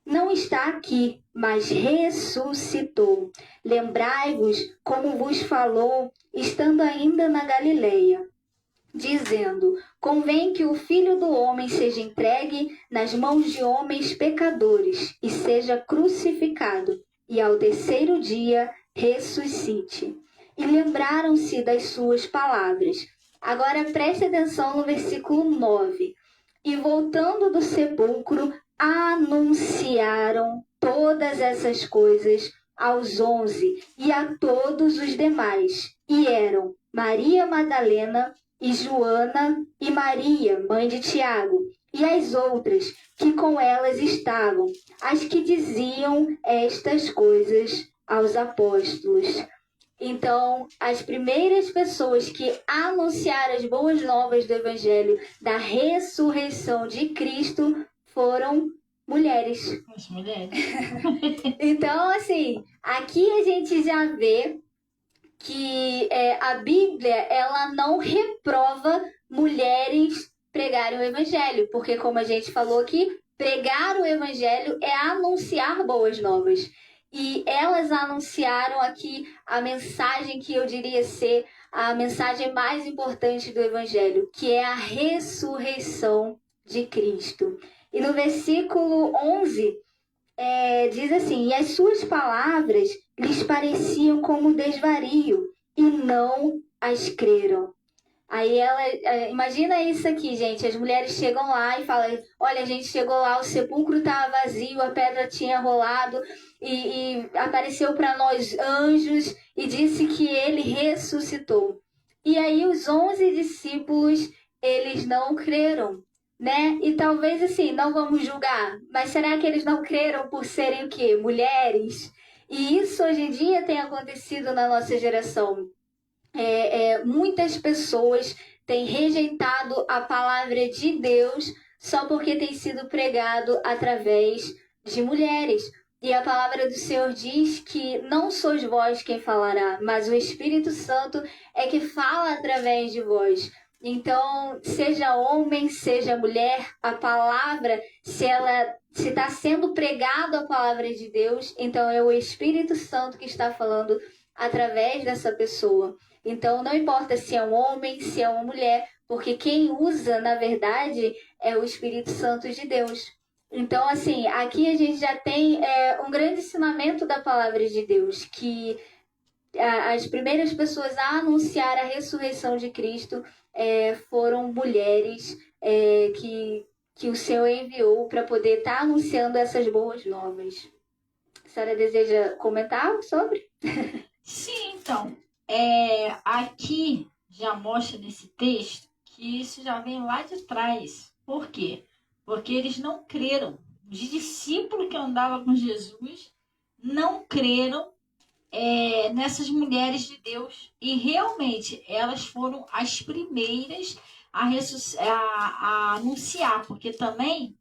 Não está aqui, mas ressuscitou. Lembrai-vos como vos falou, estando ainda na Galileia, dizendo: Convém que o Filho do Homem seja entregue nas mãos de homens pecadores e seja crucificado, e ao terceiro dia ressuscite. E lembraram-se das suas palavras. Agora preste atenção no versículo 9. E voltando do sepulcro, anunciaram todas essas coisas aos 11 e a todos os demais. E eram Maria Madalena e Joana e Maria, mãe de Tiago, e as outras que com elas estavam, as que diziam estas coisas aos apóstolos. Então, as primeiras pessoas que anunciaram as boas novas do Evangelho da ressurreição de Cristo foram mulheres. As mulheres. Então, assim, aqui a gente já vê que a Bíblia, ela não reprova mulheres pregarem o Evangelho, porque como a gente falou aqui, pregar o Evangelho é anunciar boas novas. E elas anunciaram aqui a mensagem que eu diria ser a mensagem mais importante do Evangelho, que é a ressurreição de Cristo. E no versículo 11, diz assim: E as suas palavras lhes pareciam como desvario, e não as creram. Aí imagina isso aqui, gente. As mulheres chegam lá e falam: Olha, a gente chegou lá, o sepulcro estava vazio, a pedra tinha rolado, e apareceu para nós anjos e disse que ele ressuscitou. E aí os 11 discípulos, eles não creram, né? E talvez assim, não vamos julgar, mas será que eles não creram por serem o quê? Mulheres? E isso hoje em dia tem acontecido na nossa geração. Muitas pessoas têm rejeitado a palavra de Deus só porque tem sido pregado através de mulheres. E a palavra do Senhor diz que não sois vós quem falará, mas o Espírito Santo é que fala através de vós. Então, seja homem, seja mulher, a palavra, se está sendo pregado a palavra de Deus, então é o Espírito Santo que está falando através dessa pessoa. Então, não importa se é um homem, se é uma mulher, porque quem usa, na verdade, é o Espírito Santo de Deus. Então, assim, aqui a gente já tem um grande ensinamento da palavra de Deus, que as primeiras pessoas a anunciar a ressurreição de Cristo foram mulheres que o Senhor enviou para poder estar anunciando essas boas novas. A senhora deseja comentar sobre? Sim, então. Aqui já mostra nesse texto que isso já vem lá de trás. Por quê? Porque eles não creram. Os discípulos que andavam com Jesus não creram nessas mulheres de Deus. E realmente elas foram as primeiras a anunciar, porque também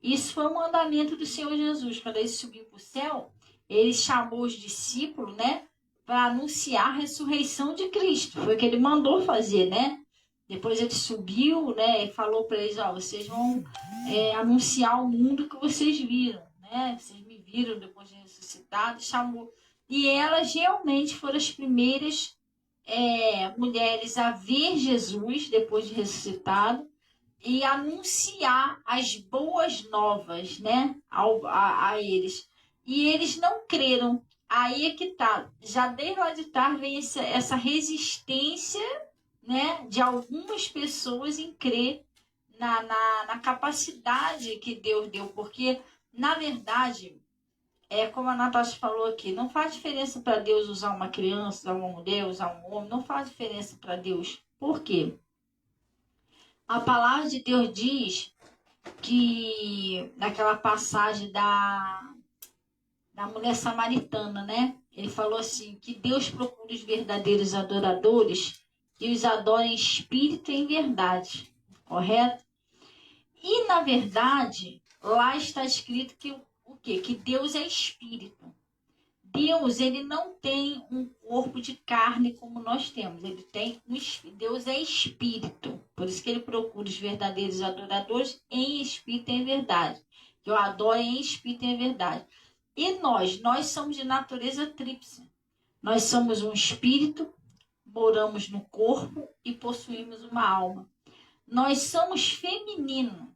isso foi um mandamento do Senhor Jesus. Quando ele subiu para o céu, ele chamou os discípulos, né, para anunciar a ressurreição de Cristo. Foi o que ele mandou fazer, né? Depois ele subiu, né, e falou para eles, ó, vocês vão anunciar ao mundo que vocês viram, né? Vocês me viram depois de ressuscitado, chamou. E elas realmente foram as primeiras mulheres a ver Jesus depois de ressuscitado e anunciar as boas novas, né, a eles. E eles não creram. Aí é que tá. Já desde lá de trás vem essa resistência, né, de algumas pessoas em crer na capacidade que Deus deu. Porque, na verdade, como a Natasha falou aqui, não faz diferença para Deus usar uma criança, usar uma mulher, usar um homem. Não faz diferença para Deus. Por quê? A palavra de Deus diz que, naquela passagem da mulher samaritana, né? Ele falou assim, que Deus procura os verdadeiros adoradores que os adorem em espírito e em verdade, correto? E, na verdade, lá está escrito que o quê? Que Deus é espírito. Deus, ele não tem um corpo de carne como nós temos. Ele tem Deus é espírito. Por isso que ele procura os verdadeiros adoradores em espírito e em verdade. Que o adorem em espírito e em verdade. E nós somos de natureza tríplice. Nós somos um espírito, moramos no corpo e possuímos uma alma. Nós somos feminino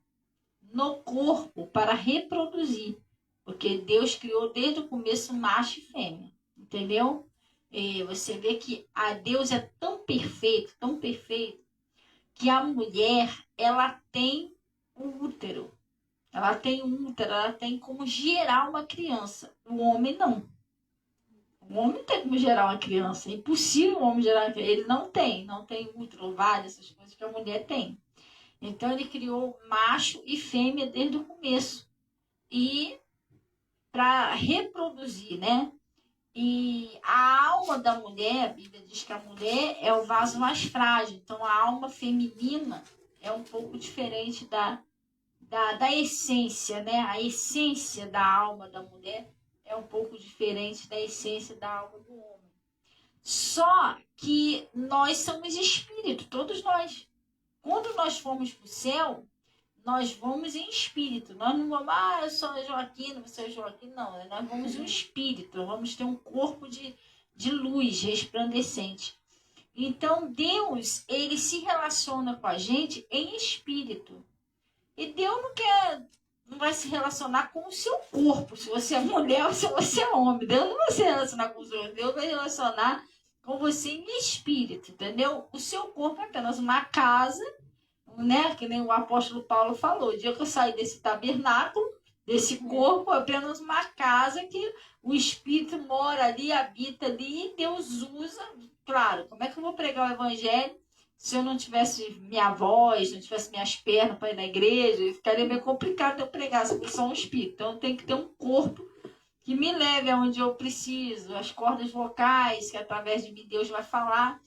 no corpo para reproduzir. Porque Deus criou desde o começo macho e fêmea. Entendeu? E você vê que a Deus é tão perfeito, que a mulher, ela tem o útero. Ela tem um útero, ela tem como gerar uma criança. O homem não. O homem não tem como gerar uma criança. É impossível o homem gerar uma criança. Ele não tem útero, ovário, essas coisas que a mulher tem. Então ele criou macho e fêmea desde o começo. E para reproduzir, né? E a alma da mulher, a Bíblia diz que a mulher é o vaso mais frágil. Então a alma feminina é um pouco diferente da essência, né? A essência da alma da mulher é um pouco diferente da essência da alma do homem. Só que nós somos espírito, todos nós. Quando nós formos para o céu, nós vamos em espírito. Nós não vamos, eu sou Joaquina, você é Joaquim. Não, nós vamos em espírito. Vamos ter um corpo de luz resplandecente. Então, Deus, ele se relaciona com a gente em espírito. E Deus não vai se relacionar com o seu corpo, se você é mulher ou se você é homem. Deus não vai se relacionar com o seu corpo, Deus vai relacionar com você em espírito, entendeu? O seu corpo é apenas uma casa, né? Que nem o apóstolo Paulo falou. O dia que eu saí desse tabernáculo, desse corpo, é apenas uma casa que o espírito mora ali, habita ali, e Deus usa. Claro, como é que eu vou pregar o evangelho se eu não tivesse minha voz, não tivesse minhas pernas para ir na igreja? Ficaria meio complicado eu pregar se eu sou um espírito. Então tem que ter um corpo que me leve aonde eu preciso, as cordas vocais, que através de mim Deus vai falar.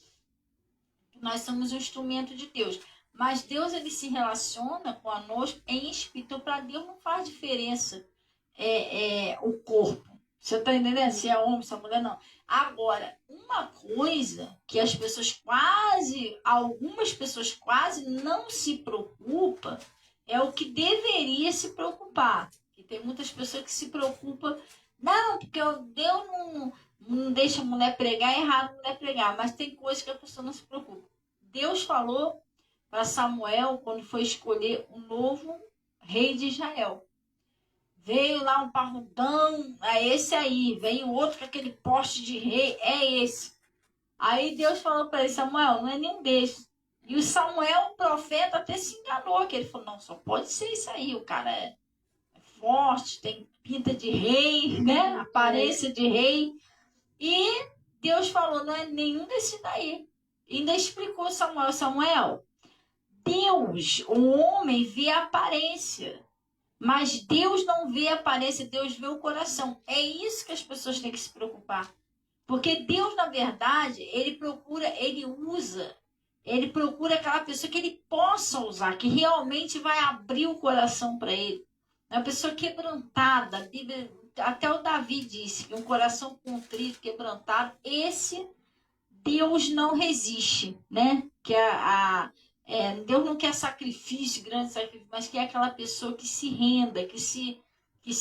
Nós somos um instrumento de Deus. Mas Deus, ele se relaciona conosco em espírito. Para Deus não faz diferença o corpo. Você está entendendo? Se é homem, se é mulher, não. Agora, uma coisa que algumas pessoas quase não se preocupam, é o que deveria se preocupar. E tem muitas pessoas que se preocupam, não, porque Deus não deixa a mulher pregar, é errado a mulher pregar. Mas tem coisas que a pessoa não se preocupa. Deus falou para Samuel, quando foi escolher um novo rei de Israel. Veio lá um parrudão, é esse aí. Veio outro com aquele poste de rei, é esse. Aí Deus falou para ele, Samuel, não é nenhum desses. E o Samuel, o profeta, até se enganou, que ele falou, não, só pode ser isso aí. O cara é forte, tem pinta de rei, né? Aparência de rei. E Deus falou, não é nenhum desses daí. E ainda explicou Samuel, Deus, o homem vê a aparência, mas Deus não vê a aparência, Deus vê o coração. É isso que as pessoas têm que se preocupar. Porque Deus, na verdade, ele procura aquela pessoa que ele possa usar, que realmente vai abrir o coração para ele. É uma pessoa quebrantada. A Bíblia até o Davi disse que um coração contrito, quebrantado, esse Deus não resiste, né? Que Deus não quer sacrifício, grande sacrifício, mas quer aquela pessoa que se renda, que se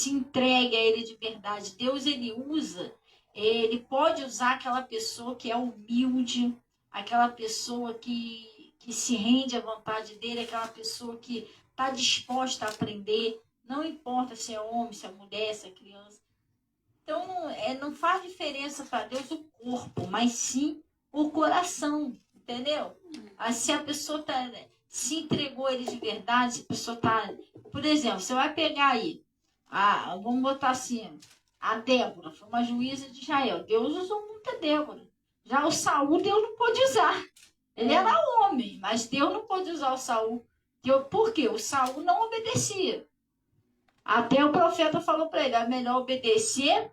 entregue a Ele de verdade. Deus, Ele pode usar aquela pessoa que é humilde, aquela pessoa que se rende à vontade dEle, aquela pessoa que está disposta a aprender, não importa se é homem, se é mulher, se é criança. Então, não faz diferença para Deus o corpo, mas sim o coração, entendeu? Se a pessoa se entregou a Ele de verdade, se a pessoa está... Por exemplo, você vai pegar aí, vamos botar assim, a Débora foi uma juíza de Israel. Deus usou muito a Débora. Já o Saul, Deus não pôde usar. Ele era homem, mas Deus não pôde usar o Saul. Por quê? O Saul não obedecia. Até o profeta falou para ele, é melhor obedecer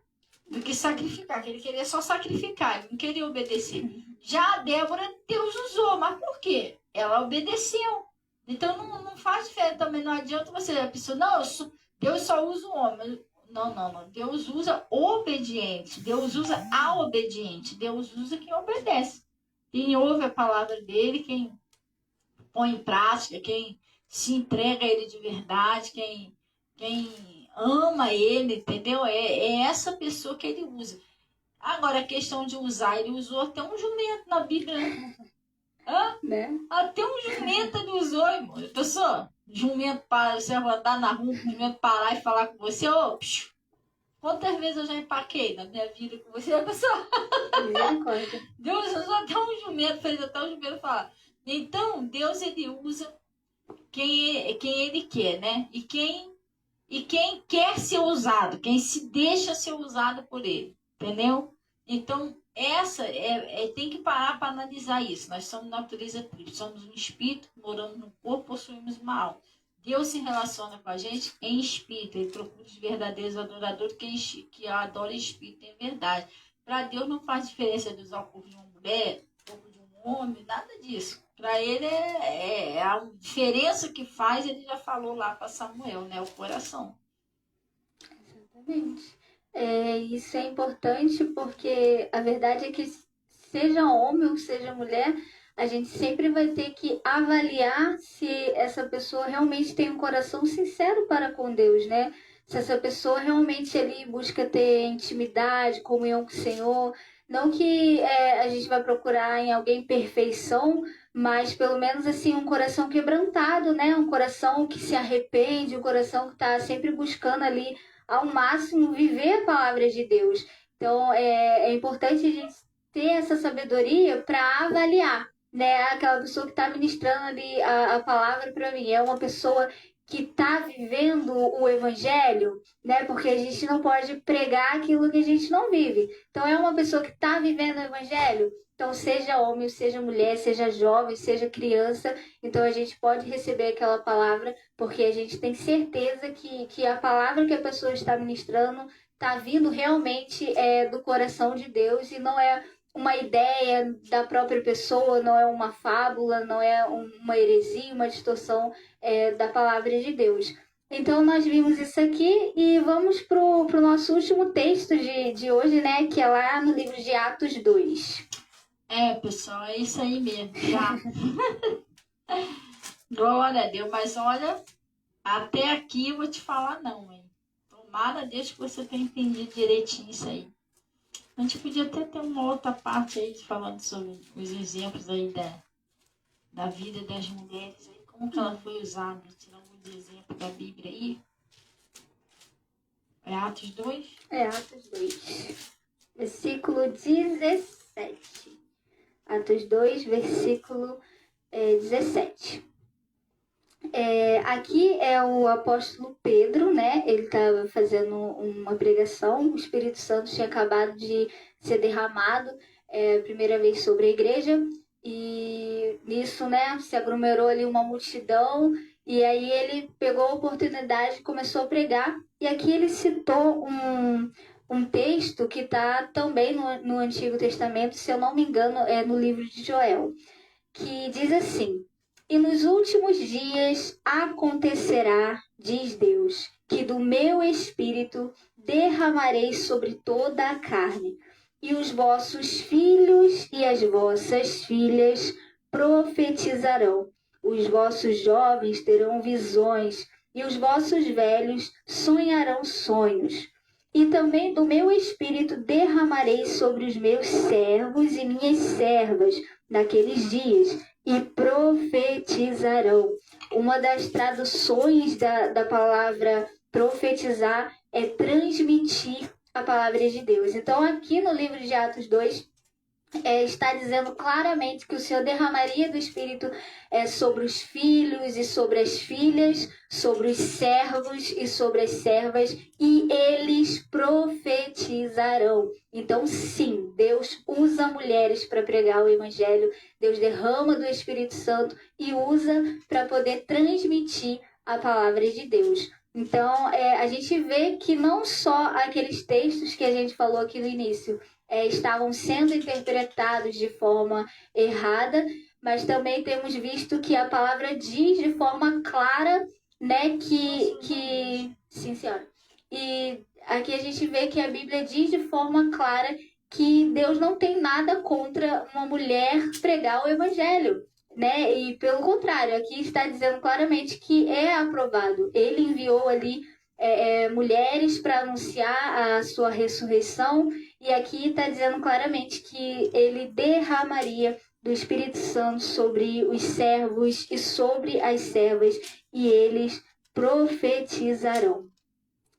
do que sacrificar, que ele queria só sacrificar, ele não queria obedecer. Já a Débora, Deus usou, mas por quê? Ela obedeceu. Então não faz diferença também, não adianta você, a pessoa, não, Deus só usa o homem. Não. Deus usa o obediente, Deus usa a obediente, Deus usa quem obedece. Quem ouve a palavra dele, quem põe em prática, quem se entrega a ele de verdade, quem ama ele, entendeu? É essa pessoa que ele usa. Agora, a questão de usar, ele usou até um jumento na Bíblia. Né? Até um jumento ele usou, irmão. Pessoal, jumento para você andar na rua, jumento parar e falar com você, quantas vezes eu já empaquei na minha vida com você, pessoal? Deus usou até um jumento, fez até um jumento falar. Então, Deus, ele usa quem ele quer, né? E quem quer ser usado, quem se deixa ser usado por ele, entendeu? Então, tem que parar para analisar isso. Nós somos natureza tríplice, somos um espírito, moramos no corpo, possuímos uma alma. Deus se relaciona com a gente em espírito, ele procura os verdadeiros adoradores que adoram espírito em verdade. Para Deus não faz diferença de usar o corpo de uma mulher, o corpo de um homem, nada disso. Para ele a diferença que faz, ele já falou lá para Samuel, né? O coração. Exatamente. Isso é importante porque a verdade é que seja homem ou seja mulher, a gente sempre vai ter que avaliar se essa pessoa realmente tem um coração sincero para com Deus, né? Se essa pessoa realmente ali busca ter intimidade, comunhão com o Senhor. Não que a gente vai procurar em alguém perfeição, mas pelo menos assim um coração quebrantado, né? Um coração que se arrepende, um coração que está sempre buscando ali ao máximo viver a palavra de Deus. Então é importante a gente ter essa sabedoria para avaliar, né? Aquela pessoa que está ministrando ali a palavra para mim é uma pessoa que está vivendo o evangelho, né? Porque a gente não pode pregar aquilo que a gente não vive. Então é uma pessoa que está vivendo o evangelho. Então, seja homem, seja mulher, seja jovem, seja criança, então a gente pode receber aquela palavra, porque a gente tem certeza que a palavra que a pessoa está ministrando está vindo realmente do coração de Deus e não é uma ideia da própria pessoa, não é uma fábula, não é uma heresia, uma distorção da palavra de Deus. Então, nós vimos isso aqui e vamos para o nosso último texto de hoje, né, que é lá no livro de Atos 2. Pessoal, é isso aí mesmo. Já. Glória a Deus, mas olha, até aqui eu vou te falar não, hein? Tomara a Deus que você tenha entendido direitinho isso aí. A gente podia até ter uma outra parte aí falando sobre os exemplos aí da vida das mulheres, aí, como que ela foi usada, tirando um exemplo da Bíblia aí. É Atos 2? É Atos 2, versículo 17. Atos 2, versículo 17. Aqui é o apóstolo Pedro, né? Ele estava fazendo uma pregação, o Espírito Santo tinha acabado de ser derramado primeira vez sobre a igreja, e nisso, né, se aglomerou ali uma multidão, e aí ele pegou a oportunidade e começou a pregar, e aqui ele citou um texto que está também no Antigo Testamento, se eu não me engano, é no livro de Joel, que diz assim: e nos últimos dias acontecerá, diz Deus, que do meu espírito derramarei sobre toda a carne, e os vossos filhos e as vossas filhas profetizarão, os vossos jovens terão visões, e os vossos velhos sonharão sonhos. E também do meu espírito derramarei sobre os meus servos e minhas servas naqueles dias, e profetizarão. Uma das traduções da palavra profetizar é transmitir a palavra de Deus. Então, aqui no livro de Atos 2, está dizendo claramente que o Senhor derramaria do Espírito sobre os filhos e sobre as filhas, sobre os servos e sobre as servas, e eles profetizarão. Então, sim, Deus usa mulheres para pregar o Evangelho, Deus derrama do Espírito Santo e usa para poder transmitir a palavra de Deus. Então, a gente vê que não só aqueles textos que a gente falou aqui no início, estavam sendo interpretados de forma errada, mas também temos visto que a palavra diz de forma clara, né, que... Sim, senhora. E aqui a gente vê que a Bíblia diz de forma clara que Deus não tem nada contra uma mulher pregar o Evangelho, né? E pelo contrário, aqui está dizendo claramente que é aprovado. Ele enviou ali mulheres para anunciar a sua ressurreição, e aqui está dizendo claramente que ele derramaria do Espírito Santo sobre os servos e sobre as servas, e eles profetizarão.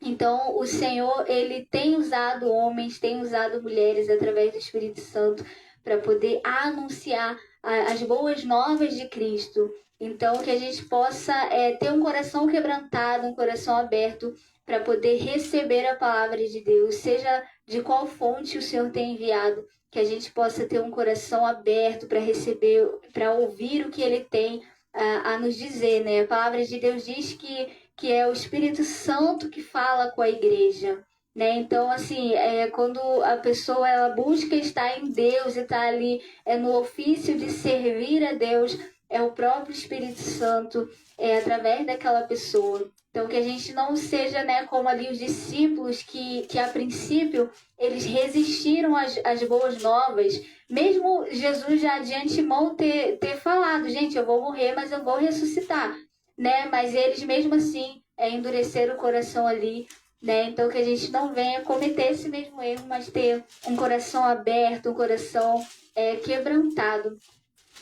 Então, o Senhor, ele tem usado homens, tem usado mulheres através do Espírito Santo para poder anunciar as boas novas de Cristo. Então, que a gente possa ter um coração quebrantado, um coração aberto para poder receber a palavra de Deus, seja de qual fonte o Senhor tem enviado, que a gente possa ter um coração aberto para receber, para ouvir o que Ele tem a nos dizer, né? A palavra de Deus diz que é o Espírito Santo que fala com a igreja, né? Então, assim, quando a pessoa ela busca estar em Deus e está ali no ofício de servir a Deus, é o próprio Espírito Santo, através daquela pessoa. Então, que a gente não seja, né, como ali os discípulos que a princípio eles resistiram às boas novas, mesmo Jesus já de antemão ter falado, gente, eu vou morrer, mas eu vou ressuscitar, né? Mas eles mesmo assim endureceram o coração ali, né? Então, que a gente não venha cometer esse mesmo erro, mas ter um coração aberto, um coração quebrantado,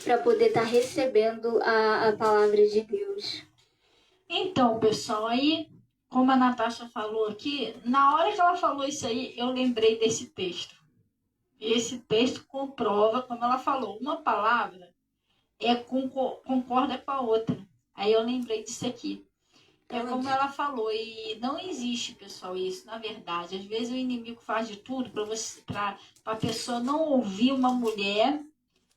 para poder estar recebendo a palavra de Deus. Então, pessoal, aí, como a Natasha falou aqui, na hora que ela falou isso aí, eu lembrei desse texto. E esse texto comprova, como ela falou, uma palavra concorda com a outra. Aí eu lembrei disso aqui. É como ela falou, e não existe, pessoal, isso, na verdade. Às vezes o inimigo faz de tudo para a pessoa não ouvir uma mulher,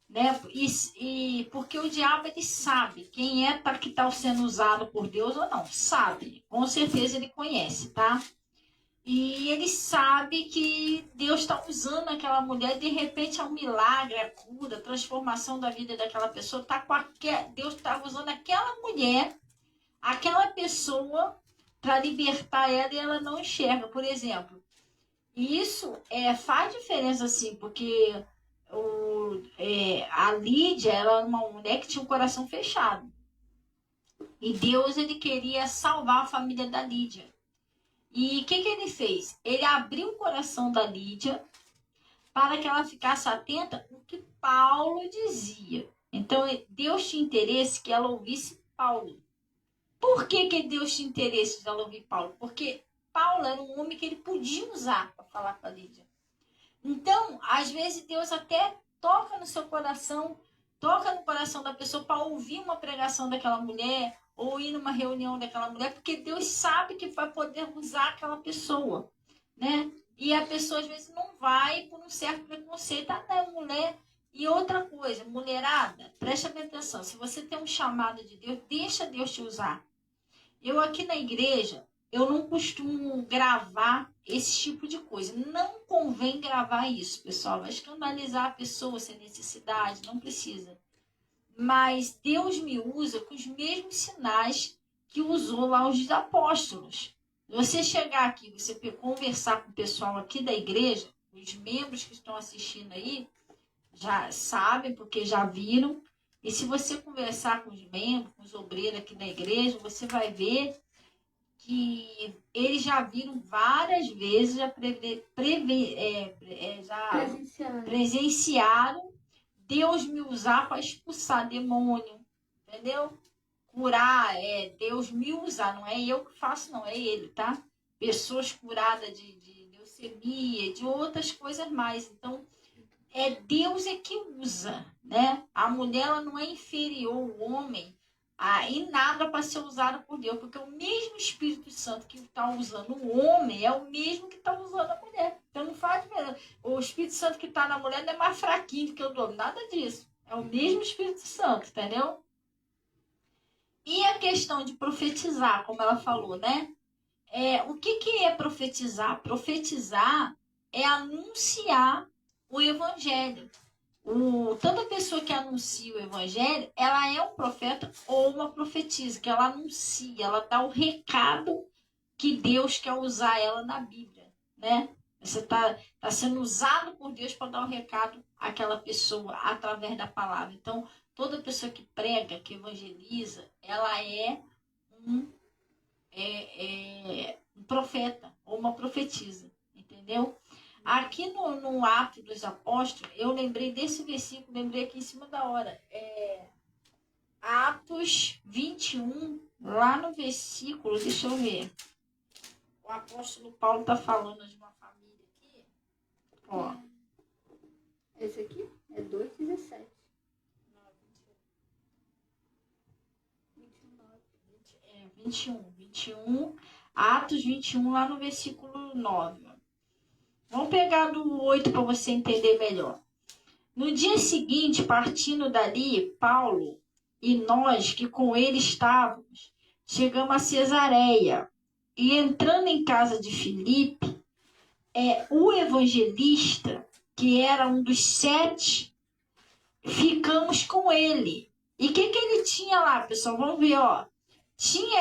né? E porque o diabo, ele sabe quem que está sendo usado por Deus ou não. Sabe, com certeza ele conhece, tá? E ele sabe que Deus está usando aquela mulher, de repente é um milagre, a cura, a transformação da vida daquela pessoa. Deus está usando aquela mulher, aquela pessoa, para libertar ela, e ela não enxerga, por exemplo. E isso faz diferença, assim, porque a Lídia, ela era uma mulher que tinha um coração fechado. E Deus, ele queria salvar a família da Lídia. E o que ele fez? Ele abriu o coração da Lídia para que ela ficasse atenta ao que Paulo dizia. Então, Deus tinha interesse que ela ouvisse Paulo. Por que Deus tinha interesse de ela ouvir Paulo? Porque Paulo era um homem que ele podia usar para falar com a Lídia. Então, às vezes, Deus até toca no seu coração, toca no coração da pessoa para ouvir uma pregação daquela mulher, ou ir numa reunião daquela mulher, porque Deus sabe que vai poder usar aquela pessoa, né? E a pessoa, às vezes, não vai por um certo preconceito. Mulher. E outra coisa, mulherada, preste atenção, se você tem um chamado de Deus, deixa Deus te usar. Eu aqui na igreja, eu não costumo gravar esse tipo de coisa. Não convém gravar isso, pessoal. Vai escandalizar a pessoa sem necessidade, não precisa. Mas Deus me usa com os mesmos sinais que usou lá os apóstolos. Você chegar aqui, você conversar com o pessoal aqui da igreja, os membros que estão assistindo aí, já sabem, porque já viram. E se você conversar com os membros, com os obreiros aqui da igreja, você vai ver que eles já viram várias vezes, já presenciaram Deus me usar para expulsar demônio, entendeu? Curar, Deus me usar, não é eu que faço, não, é Ele, tá? Pessoas curadas de leucemia, de outras coisas mais. Então, Deus é que usa, né? A mulher ela não é inferior ao homem em nada para ser usada por Deus, porque o mesmo Espírito Santo que está usando o homem é o mesmo que está usando a mulher. Então não faz diferença. O Espírito Santo que está na mulher não é mais fraquinho do que o do homem, nada disso. É o mesmo Espírito Santo, entendeu? E a questão de profetizar, como ela falou, né? O que é profetizar? Profetizar é anunciar o evangelho. Toda pessoa que anuncia o evangelho, ela é um profeta ou uma profetisa, que ela anuncia, ela dá o recado que Deus quer usar ela na Bíblia, né? Você tá sendo usado por Deus para dar o recado àquela pessoa através da palavra. Então, toda pessoa que prega, que evangeliza, ela é um profeta ou uma profetisa, entendeu? Aqui no Atos dos Apóstolos, eu lembrei desse versículo, lembrei aqui em cima da hora. Atos 21, lá no versículo, deixa eu ver. O apóstolo Paulo está falando de uma família aqui. Ó. Esse aqui é 2,17. 21. Atos 21, lá no versículo 9. Vamos pegar do 8 para você entender melhor. No dia seguinte, partindo dali, Paulo e nós que com ele estávamos, chegamos a Cesareia. E entrando em casa de Filipe, o evangelista, que era um dos 7, ficamos com ele. E o que ele tinha lá, pessoal? Vamos ver, ó. Tinha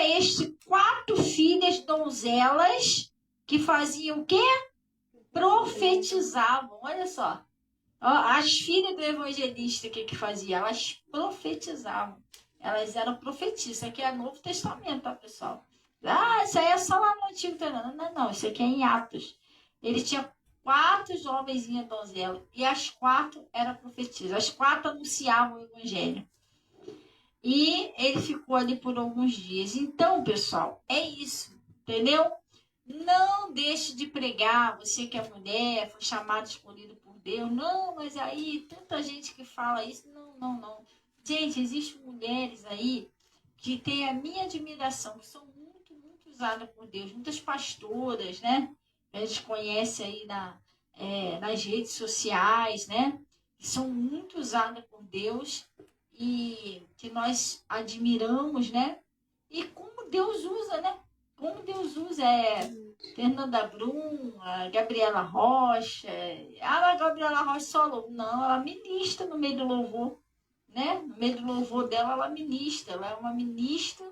4 filhas donzelas que faziam o quê? Profetizavam. Olha só. Ó, as filhas do evangelista, o que fazia? Elas profetizavam. Elas eram profetisas. Isso aqui é Novo Testamento, tá, pessoal? Isso aí é só lá no Antigo Testamento. Não. Isso aqui é em Atos. Ele tinha 4 jovenzinhas donzelas. E as 4 eram profetisas. As 4 anunciavam o evangelho. E ele ficou ali por alguns dias. Então, pessoal, é isso. Entendeu? Não deixe de pregar. Você que é mulher, foi chamado, escolhido por Deus. Não, mas aí, tanta gente que fala isso. Não. Gente, existem mulheres aí que têm a minha admiração, que são muito, muito usadas por Deus. Muitas pastoras, né? A gente conhece aí nas redes sociais, né? Que são muito usadas por Deus e que nós admiramos, né? E como Deus usa, né? Como Deus usa. Fernanda Brum, a Gabriela Rocha. A Gabriela Rocha só louva. Não, ela ministra no meio do louvor, né? No meio do louvor dela, ela ministra. Ela é uma ministra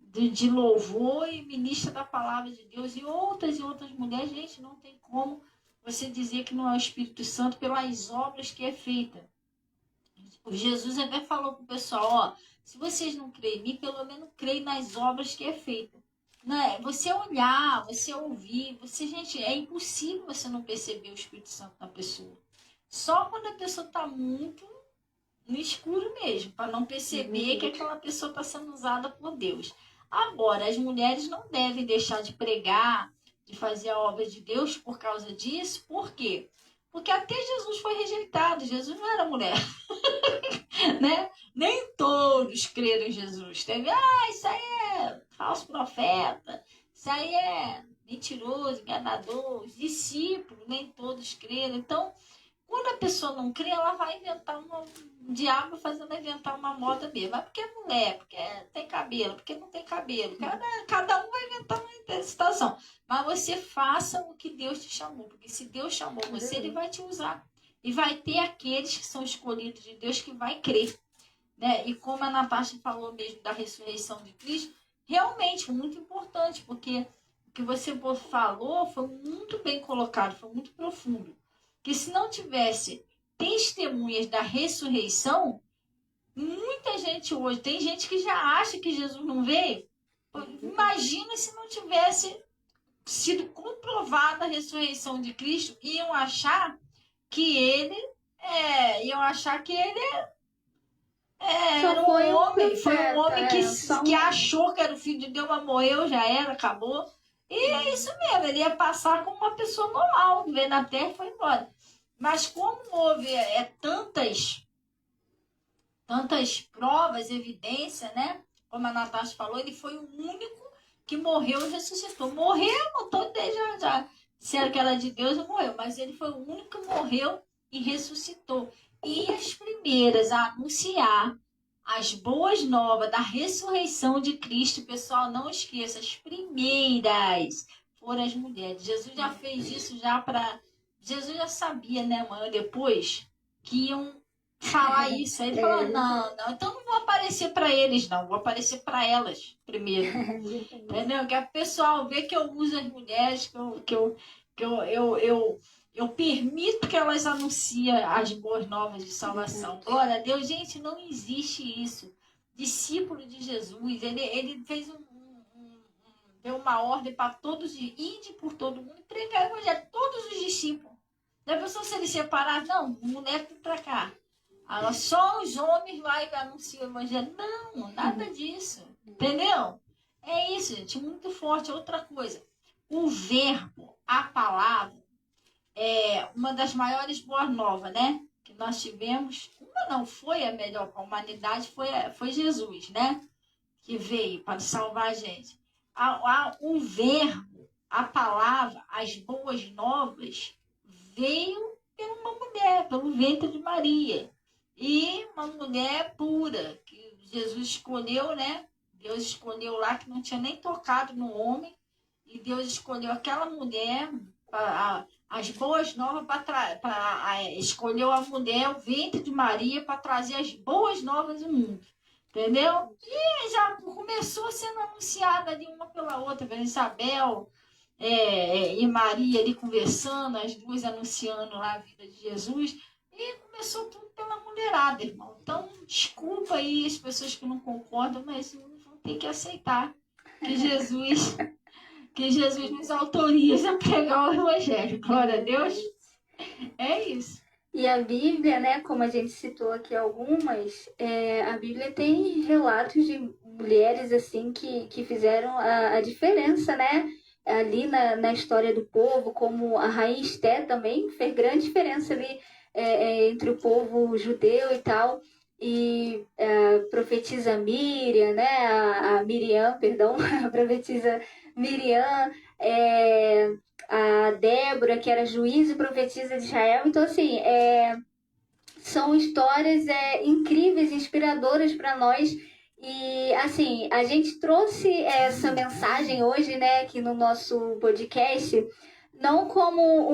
de louvor e ministra da palavra de Deus. E outras mulheres, gente, não tem como você dizer que não é o Espírito Santo pelas obras que é feita. O Jesus até falou para o pessoal, ó, se vocês não creem em mim, pelo menos creem nas obras que é feita. Né? Você olhar, você ouvir, gente, é impossível você não perceber o Espírito Santo na pessoa. Só quando a pessoa está muito no escuro mesmo, para não perceber que aquela pessoa está sendo usada por Deus. Agora, as mulheres não devem deixar de pregar, de fazer a obra de Deus por causa disso. Por quê? Porque até Jesus foi rejeitado. Jesus não era mulher. Né? Nem todos creram em Jesus. Teve, isso aí é falso profeta, isso aí é mentiroso, enganador. Os discípulos, nem todos creram. Então, quando a pessoa não crê, ela vai inventar um diabo fazendo inventar uma moda mesmo. Mas porque é mulher, porque tem cabelo, porque não tem cabelo. Cada um vai inventar uma situação. Mas você faça o que Deus te chamou. Porque se Deus chamou você, Ele vai te usar. E vai ter aqueles que são escolhidos de Deus que vai crer. Né? E como a Natasha falou mesmo da ressurreição de Cristo, realmente muito importante, porque que você falou foi muito bem colocado, foi muito profundo. Que se não tivesse testemunhas da ressurreição, muita gente hoje, tem gente que já acha que Jesus não veio. Imagina se não tivesse sido comprovada a ressurreição de Cristo, iam achar que ele era um homem, foi um homem que achou que era o filho de Deus, mas morreu, já era, acabou. E é isso mesmo, ele ia passar como uma pessoa normal, veio na terra e foi embora. Mas como houve tantas provas, evidência, né? Como a Natasha falou, ele foi o único que morreu e ressuscitou. Morreu, todo já disseram que era de Deus e morreu, mas ele foi o único que morreu e ressuscitou. E as primeiras a anunciar as boas novas da ressurreição de Cristo, pessoal, não esqueça, as primeiras foram as mulheres. Jesus já fez isso Jesus já sabia, né, amanhã depois, que iam falar isso. Aí ele falou, não, então não vou aparecer para eles, não, vou aparecer para elas primeiro. Entendeu? Que o pessoal vê que eu uso as mulheres, eu permito que elas anunciem as boas novas de salvação. Glória a Deus. Gente, não existe isso. Discípulo de Jesus, ele fez deu uma ordem para todos, ide por todo mundo e pregar o evangelho. Todos os discípulos. Da pessoa se ele separar, não, mulher tem para cá. Só os homens vai anunciar o evangelho. Não, nada disso. Entendeu? É isso, gente, muito forte. Outra coisa, o verbo, a palavra, é uma das maiores boas novas, né? Que nós tivemos. Uma não foi a melhor para a humanidade, foi Jesus, né? Que veio para salvar a gente. O verbo, a palavra, as boas novas, veio por uma mulher, pelo ventre de Maria. E uma mulher pura, que Jesus escolheu, né? Deus escolheu lá, que não tinha nem tocado no homem. E Deus escolheu aquela mulher, as boas novas, escolheu a mulher, o ventre de Maria, para trazer as boas novas do mundo. Entendeu? E já começou sendo anunciada ali uma pela outra, Isabel e Maria ali conversando, as duas anunciando lá a vida de Jesus. E começou tudo pela mulherada, irmão. Então, desculpa aí as pessoas que não concordam, mas vão ter que aceitar que Jesus nos autoriza a pregar o evangelho. Glória a Deus. É isso. E a Bíblia, né, como a gente citou aqui algumas, a Bíblia tem relatos de mulheres assim que fizeram a diferença, né? Ali na história do povo, como a rainha Esté também fez grande diferença ali entre o povo judeu e tal. E a profetisa Miriam, né? A Miriam, perdão, a profetisa Miriam, a Débora, que era juíza e profetisa de Israel. Então, assim, são histórias incríveis, inspiradoras para nós. E, assim, a gente trouxe essa mensagem hoje, né, aqui no nosso podcast, não como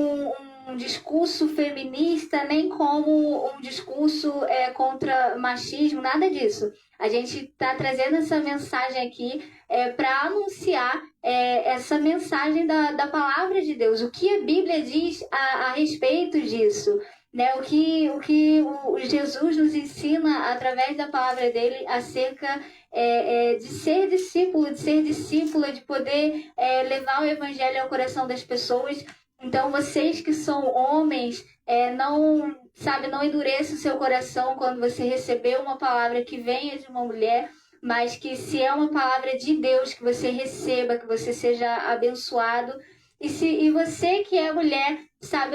um discurso feminista, nem como um discurso contra machismo, nada disso. A gente está trazendo essa mensagem aqui para anunciar essa mensagem da palavra de Deus, o que a Bíblia diz a respeito disso, né? O que o Jesus nos ensina através da palavra dele acerca de ser discípula, de poder levar o evangelho ao coração das pessoas. Então, vocês que são homens, não endureça o seu coração quando você receber uma palavra que venha de uma mulher, mas que se é uma palavra de Deus, que você receba, que você seja abençoado. E você que é mulher,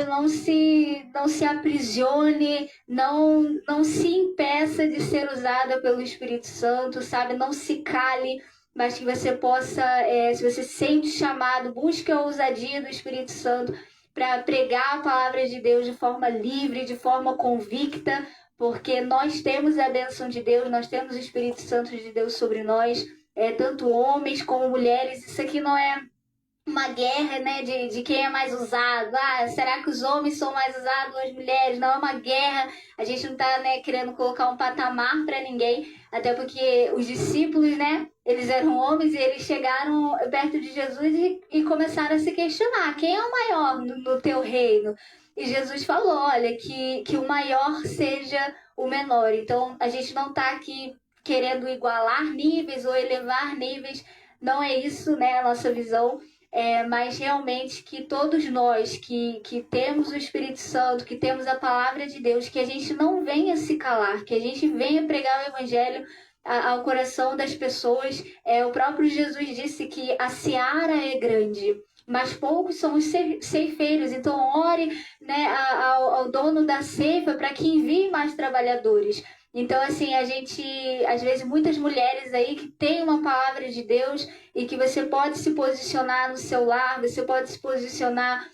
não se aprisione, não se impeça de ser usada pelo Espírito Santo, não se cale, mas que você possa, se você se sente chamado, busque a ousadia do Espírito Santo para pregar a palavra de Deus de forma livre, de forma convicta, porque nós temos a bênção de Deus, nós temos o Espírito Santo de Deus sobre nós, tanto homens como mulheres. Isso aqui não é uma guerra, né, de quem é mais usado. Ah, será que os homens são mais usados ou as mulheres? Não é uma guerra. A gente não tá, né, querendo colocar um patamar para ninguém, até porque os discípulos, né, eles eram homens e eles chegaram perto de Jesus e começaram a se questionar: quem é o maior no teu reino? E Jesus falou, olha, que o maior seja o menor. Então, a gente não tá aqui querendo igualar níveis ou elevar níveis. Não é isso, né, a nossa visão. Mas realmente que todos nós que temos o Espírito Santo, que temos a palavra de Deus, que a gente não venha se calar, que a gente venha pregar o Evangelho ao coração das pessoas. O próprio Jesus disse que a seara é grande, mas poucos são os ceifeiros. Então ore, né, ao dono da ceifa para que envie mais trabalhadores. Então, assim, a gente, às vezes, muitas mulheres aí que têm uma palavra de Deus e que você pode se posicionar no seu lar, você pode se posicionar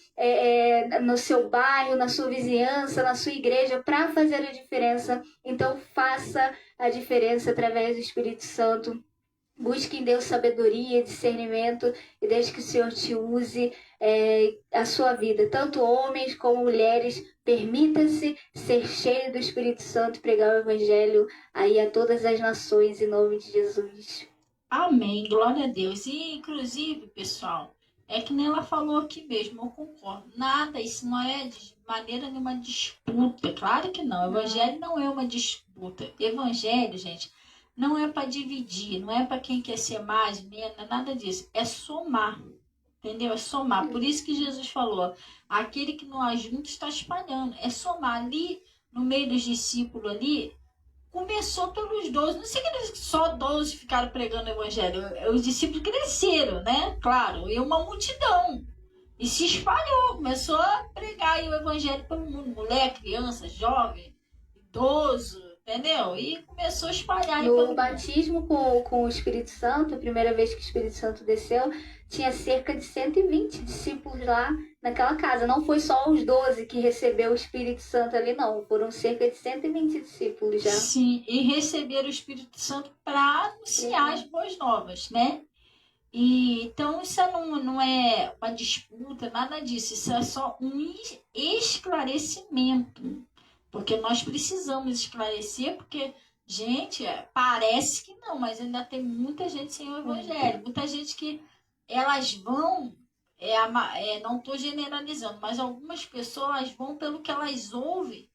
no seu bairro, na sua vizinhança, na sua igreja, para fazer a diferença. Então, faça a diferença através do Espírito Santo. Busque em Deus sabedoria, discernimento e deixe que o Senhor te use a sua vida. Tanto homens como mulheres, permita-se ser cheio do Espírito Santo e pregar o Evangelho aí a todas as nações, em nome de Jesus. Amém, glória a Deus. E, inclusive, pessoal, é que nem ela falou aqui mesmo, eu concordo. Nada, isso não é de maneira nenhuma disputa. Claro que não. Evangelho não é uma disputa. Evangelho, gente, não é para dividir, não é para quem quer ser mais, menos, nada disso. É somar. Entendeu? É somar. Por isso que Jesus falou, aquele que não ajunta está espalhando. É somar ali, no meio dos discípulos ali, começou pelos 12. Não significa que só 12 ficaram pregando o evangelho. Os discípulos cresceram, né? Claro, e uma multidão. E se espalhou, começou a pregar aí o evangelho pelo mundo. Mulher, criança, jovem, idoso, entendeu? E começou a espalhar. No batismo com o Espírito Santo, a primeira vez que o Espírito Santo desceu, tinha cerca de 120 discípulos lá naquela casa. Não foi só os 12 que recebeu o Espírito Santo ali, não. Foram cerca de 120 discípulos já. Sim, e receberam o Espírito Santo para anunciar as boas novas, né? E, então, isso não é uma disputa, nada disso. Isso é só um esclarecimento. Porque nós precisamos esclarecer, porque, gente, parece que não, mas ainda tem muita gente sem o evangelho. Muita gente que elas vão, não estou generalizando, mas algumas pessoas vão pelo que elas ouvem.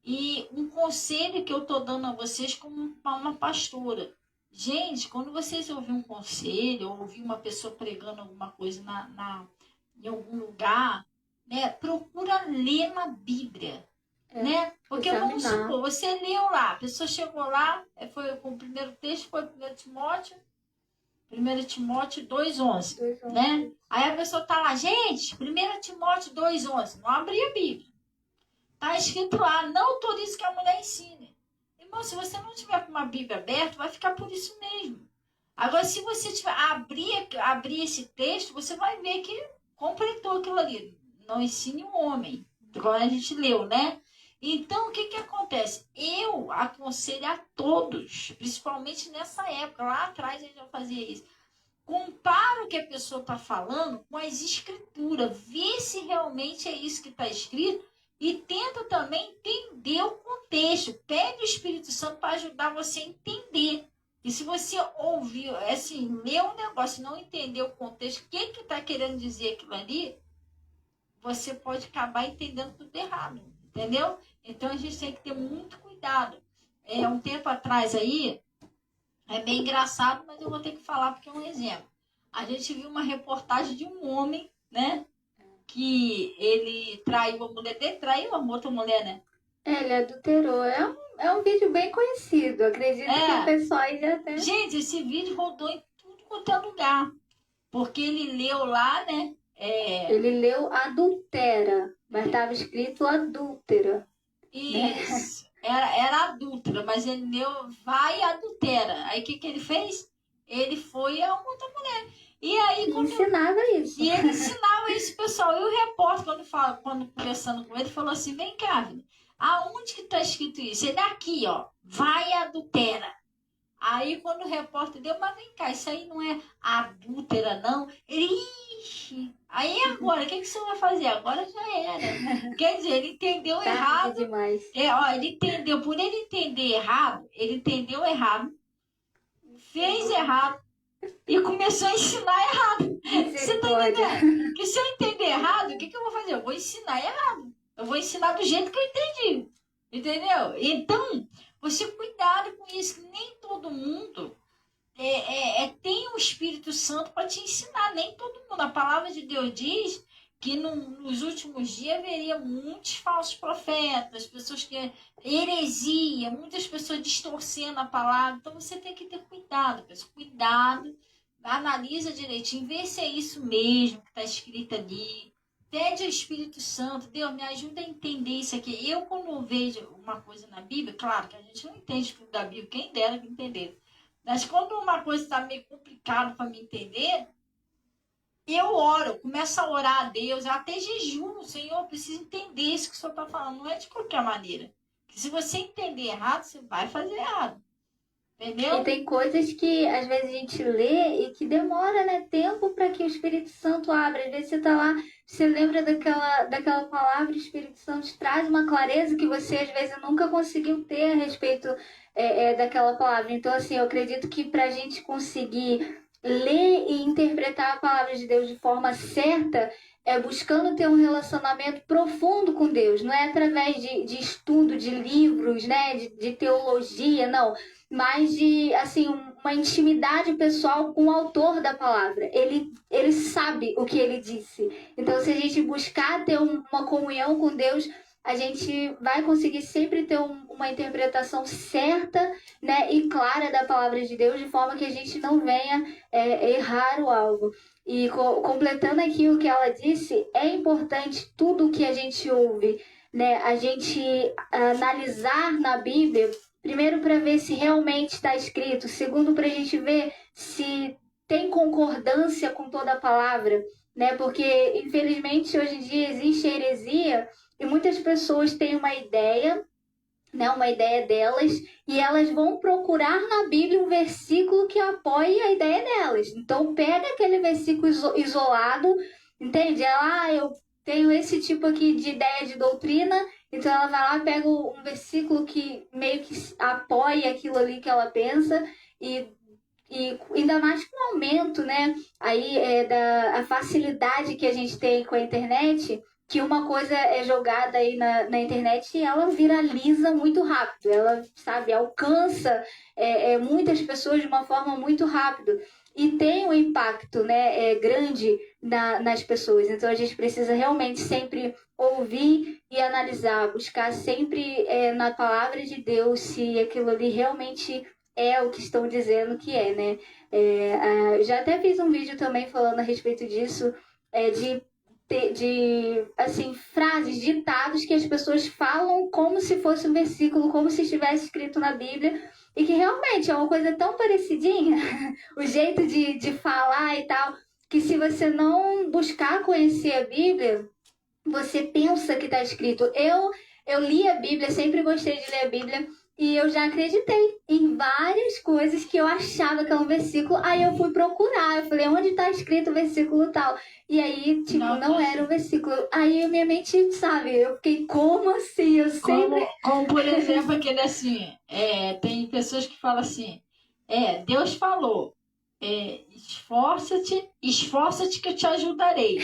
E um conselho que eu estou dando a vocês como uma pastora. Gente, quando vocês ouvirem um conselho, ou ouvir uma pessoa pregando alguma coisa em algum lugar, né, procura ler na Bíblia. Né? Porque vamos supor, você leu lá, a pessoa chegou lá, foi com o primeiro texto, foi 1 Timóteo 2,11, né? Aí a pessoa tá lá, gente, 1 Timóteo 2,11, não abri a Bíblia. Tá escrito lá, não autorize que a mulher ensine. Irmão, se você não tiver com uma Bíblia aberta, vai ficar por isso mesmo. Agora, se você tiver abrir esse texto, você vai ver que completou aquilo ali. Não ensine o homem. Agora a gente leu, né? Então, o que acontece? Eu aconselho a todos, principalmente nessa época, lá atrás a gente já fazia isso. Compara o que a pessoa está falando com as escrituras, vê se realmente é isso que está escrito e tenta também entender o contexto. Pede o Espírito Santo para ajudar você a entender. E se você ouviu, assim, leu um negócio e não entendeu o contexto, o que está querendo dizer aquilo ali, você pode acabar entendendo tudo errado. Entendeu? Então a gente tem que ter muito cuidado. Um tempo atrás aí, é bem engraçado, mas eu vou ter que falar porque é um exemplo. A gente viu uma reportagem de um homem, né? Que ele traiu a mulher dele, traiu a outra mulher, né? Ele adulterou. É um vídeo bem conhecido. Acredito que o pessoal aí já tem. Gente, esse vídeo rodou em tudo quanto é lugar. Porque ele leu lá, né? Ele leu adultera, mas estava escrito adúltera. Isso. Era adúltera, mas ele leu vai adultera. Aí o que ele fez? Ele foi a outra mulher. E aí ensinava isso. E ele ensinava isso, pessoal. E o repórter, quando conversando com ele, falou assim: vem cá, aonde que está escrito isso? Ele aqui, ó, vai adultera. Aí quando o repórter deu, mas vem cá, isso aí não é adúltera, não? Ele, ixi, aí agora, o que você vai fazer? Agora já era. Quer dizer, ele entendeu Tarde errado. demais. Ó, ele entendeu, por ele entender errado, ele entendeu errado, fez errado e começou a ensinar errado. Você tá entendendo? Que se eu entender errado, o que eu vou fazer? Eu vou ensinar errado. Eu vou ensinar do jeito que eu entendi. Entendeu? Então, você cuidado com isso, que nem todo mundo tem o Espírito Santo para te ensinar, nem todo mundo. A palavra de Deus diz que nos últimos dias haveria muitos falsos profetas, pessoas que heresia, muitas pessoas distorcendo a palavra. Então você tem que ter cuidado, pessoal. Cuidado, analisa direitinho, vê se é isso mesmo que está escrito ali. Pede ao Espírito Santo, Deus, me ajuda a entender isso aqui. Eu, quando vejo uma coisa na Bíblia, claro que a gente não entende tudo da Bíblia, quem dera que entender. Mas quando uma coisa está meio complicada para me entender, eu oro, começo a orar a Deus, eu até jejuo, Senhor, eu preciso entender isso que o Senhor está falando, não é de qualquer maneira. Porque se você entender errado, você vai fazer errado. Entendeu? E tem coisas que às vezes a gente lê e que demora, né, tempo para que o Espírito Santo abra. Às vezes você está lá, você lembra daquela palavra, o Espírito Santo te traz uma clareza que você às vezes nunca conseguiu ter a respeito daquela palavra. Então, assim, eu acredito que para a gente conseguir ler e interpretar a palavra de Deus de forma certa, é buscando ter um relacionamento profundo com Deus. Não é através de estudo de livros, né, de teologia, não, mas de, assim, uma intimidade pessoal com o autor da palavra. Ele sabe o que ele disse. Então, se a gente buscar ter uma comunhão com Deus, a gente vai conseguir sempre ter uma interpretação certa, né, e clara da palavra de Deus, de forma que a gente não venha errar o alvo. E completando aqui o que ela disse, é importante tudo o que a gente ouve, né, a gente analisar na Bíblia. Primeiro, para ver se realmente está escrito. Segundo, para a gente ver se tem concordância com toda a palavra, né? Porque, infelizmente, hoje em dia existe heresia e muitas pessoas têm uma ideia, né? Uma ideia delas, e elas vão procurar na Bíblia um versículo que apoie a ideia delas. Então, pega aquele versículo isolado, entende? Eu tenho esse tipo aqui de ideia de doutrina. Então ela vai lá, pega um versículo que meio que apoia aquilo ali que ela pensa e ainda mais com o aumento, né, aí a facilidade que a gente tem com a internet, que uma coisa é jogada aí na internet e ela viraliza muito rápido, ela, sabe, alcança muitas pessoas de uma forma muito rápida e tem um impacto, né, grande nas pessoas. Então a gente precisa realmente sempre ouvir e analisar, buscar sempre na palavra de Deus se aquilo ali realmente é o que estão dizendo que é, né? Já até fiz um vídeo também falando a respeito disso, de assim, frases, ditados que as pessoas falam como se fosse um versículo, como se estivesse escrito na Bíblia, e que realmente é uma coisa tão parecidinha, o jeito de falar e tal, que se você não buscar conhecer a Bíblia, você pensa que está escrito. Eu li a Bíblia, sempre gostei de ler a Bíblia, e eu já acreditei em várias coisas que eu achava que era um versículo. Aí eu fui procurar, eu falei, onde está escrito o versículo tal? E aí, tipo, não era o versículo. Aí a minha mente, sabe, eu fiquei, como assim? Eu sempre... Como por exemplo, aquele assim, tem pessoas que falam assim, Deus falou, esforça-te que eu te ajudarei.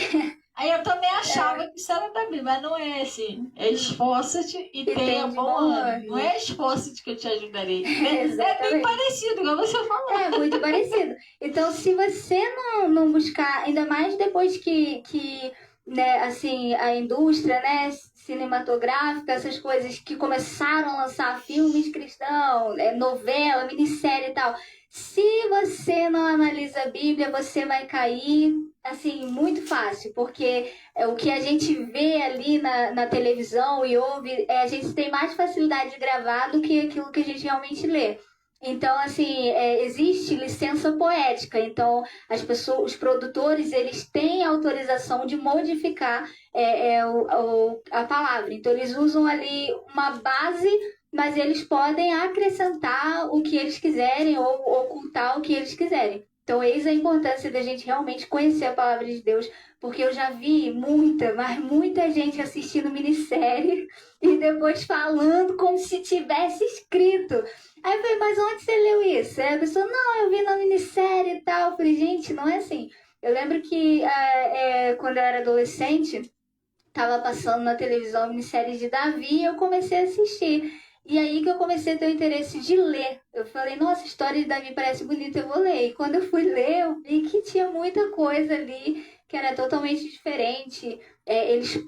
Aí eu também achava que isso era da Bíblia, mas não é assim. É esforça-te e tenha bom ânimo. Não é esforça-te que eu te ajudarei. É bem parecido, igual você falou. É muito parecido. Então, se você não buscar, ainda mais depois que né, assim, a indústria, né, cinematográfica, essas coisas que começaram a lançar filmes cristãos, novela, minissérie e tal. Se você não analisa a Bíblia, você vai cair, assim, muito fácil, porque o que a gente vê ali na televisão e ouve, a gente tem mais facilidade de gravar do que aquilo que a gente realmente lê. Então, assim, existe licença poética. Então, os produtores, eles têm autorização de modificar a palavra. Então, eles usam ali uma base mas eles podem acrescentar o que eles quiserem ou ocultar o que eles quiserem. Então, eis a importância da gente realmente conhecer a palavra de Deus, porque eu já vi muita, mas muita gente assistindo minissérie e depois falando como se tivesse escrito. Aí eu falei, mas onde você leu isso? Aí a pessoa, não, eu vi na minissérie e tal. Eu falei, gente, não é assim. Eu lembro que quando eu era adolescente, tava passando na televisão a minissérie de Davi e eu comecei a assistir. E aí que eu comecei a ter o interesse de ler. Eu falei, nossa, a história de Davi parece bonita, eu vou ler. E quando eu fui ler, eu vi que tinha muita coisa ali que era totalmente diferente. Eles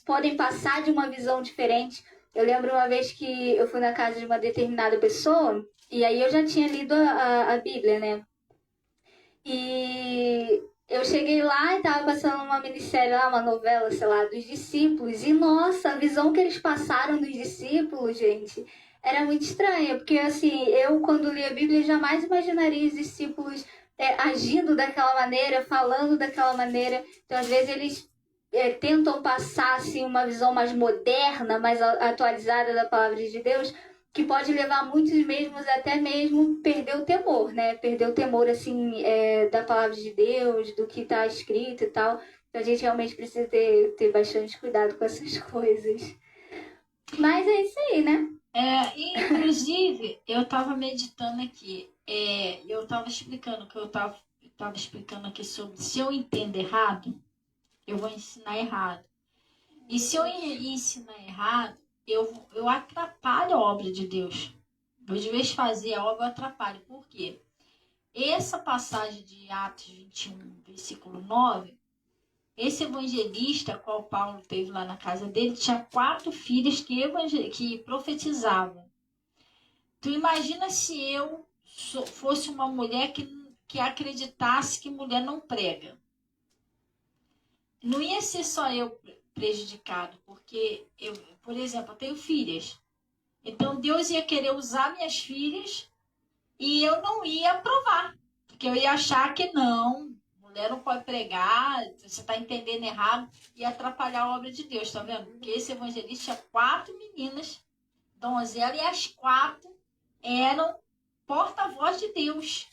podem passar de uma visão diferente. Eu lembro uma vez que eu fui na casa de uma determinada pessoa, e aí eu já tinha lido a Bíblia, né? E eu cheguei lá e tava passando uma minissérie lá, uma novela, sei lá, dos discípulos. E nossa, a visão que eles passaram dos discípulos, gente, era muito estranha. Porque assim, eu quando li a Bíblia jamais imaginaria os discípulos agindo daquela maneira, falando daquela maneira. Então, às vezes, eles tentam passar assim, uma visão mais moderna, mais atualizada da palavra de Deus, que pode levar muitos mesmos até mesmo perder o temor, né? Perder o temor, assim, da palavra de Deus, do que está escrito e tal. Então a gente realmente precisa ter bastante cuidado com essas coisas. Mas é isso aí, né? Inclusive, eu estava meditando aqui, eu estava explicando que eu estava explicando aqui sobre se eu entendo errado, eu vou ensinar errado. E se eu ensinar errado, eu atrapalho a obra de Deus. Eu, de vez de fazer a obra, eu atrapalho. Por quê? Essa passagem de Atos 21, versículo 9, esse evangelista, qual Paulo teve lá na casa dele, tinha 4 filhas que profetizavam. Tu imagina se eu fosse uma mulher que acreditasse que mulher não prega. Não ia ser só eu prejudicado, porque eu, por exemplo, eu tenho filhas. Então Deus ia querer usar minhas filhas e eu não ia aprovar, porque eu ia achar que não, mulher não pode pregar, você está entendendo errado, e atrapalhar a obra de Deus, tá vendo? Porque esse evangelista tinha 4 meninas, donzela, e as 4 eram porta-voz de Deus.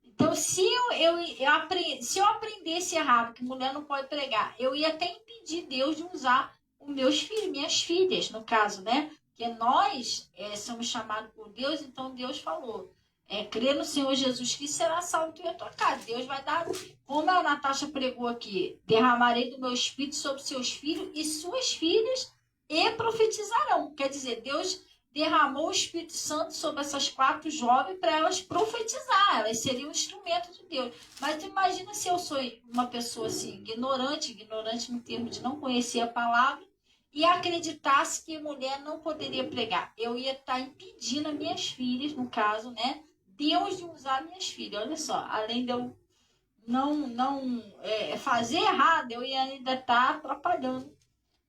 Então, se eu aprendesse errado que mulher não pode pregar, eu ia até impedir Deus de usar os meus filhos, minhas filhas, no caso, né? Porque nós somos chamados por Deus, então Deus falou, crê no Senhor Jesus Cristo, será salvo tu e a tua casa. Deus vai dar, como a Natasha pregou aqui, derramarei do meu espírito sobre seus filhos e suas filhas e profetizarão. Quer dizer, Deus derramou o Espírito Santo sobre essas 4 jovens para elas profetizar, elas seriam um instrumento de Deus. Mas imagina se eu sou uma pessoa assim, ignorante no termo de não conhecer a palavra, e acreditasse que mulher não poderia pregar. Eu ia estar impedindo as minhas filhas, no caso, né? Deus de usar minhas filhas. Olha só, além de eu não fazer errado, eu ia ainda estar atrapalhando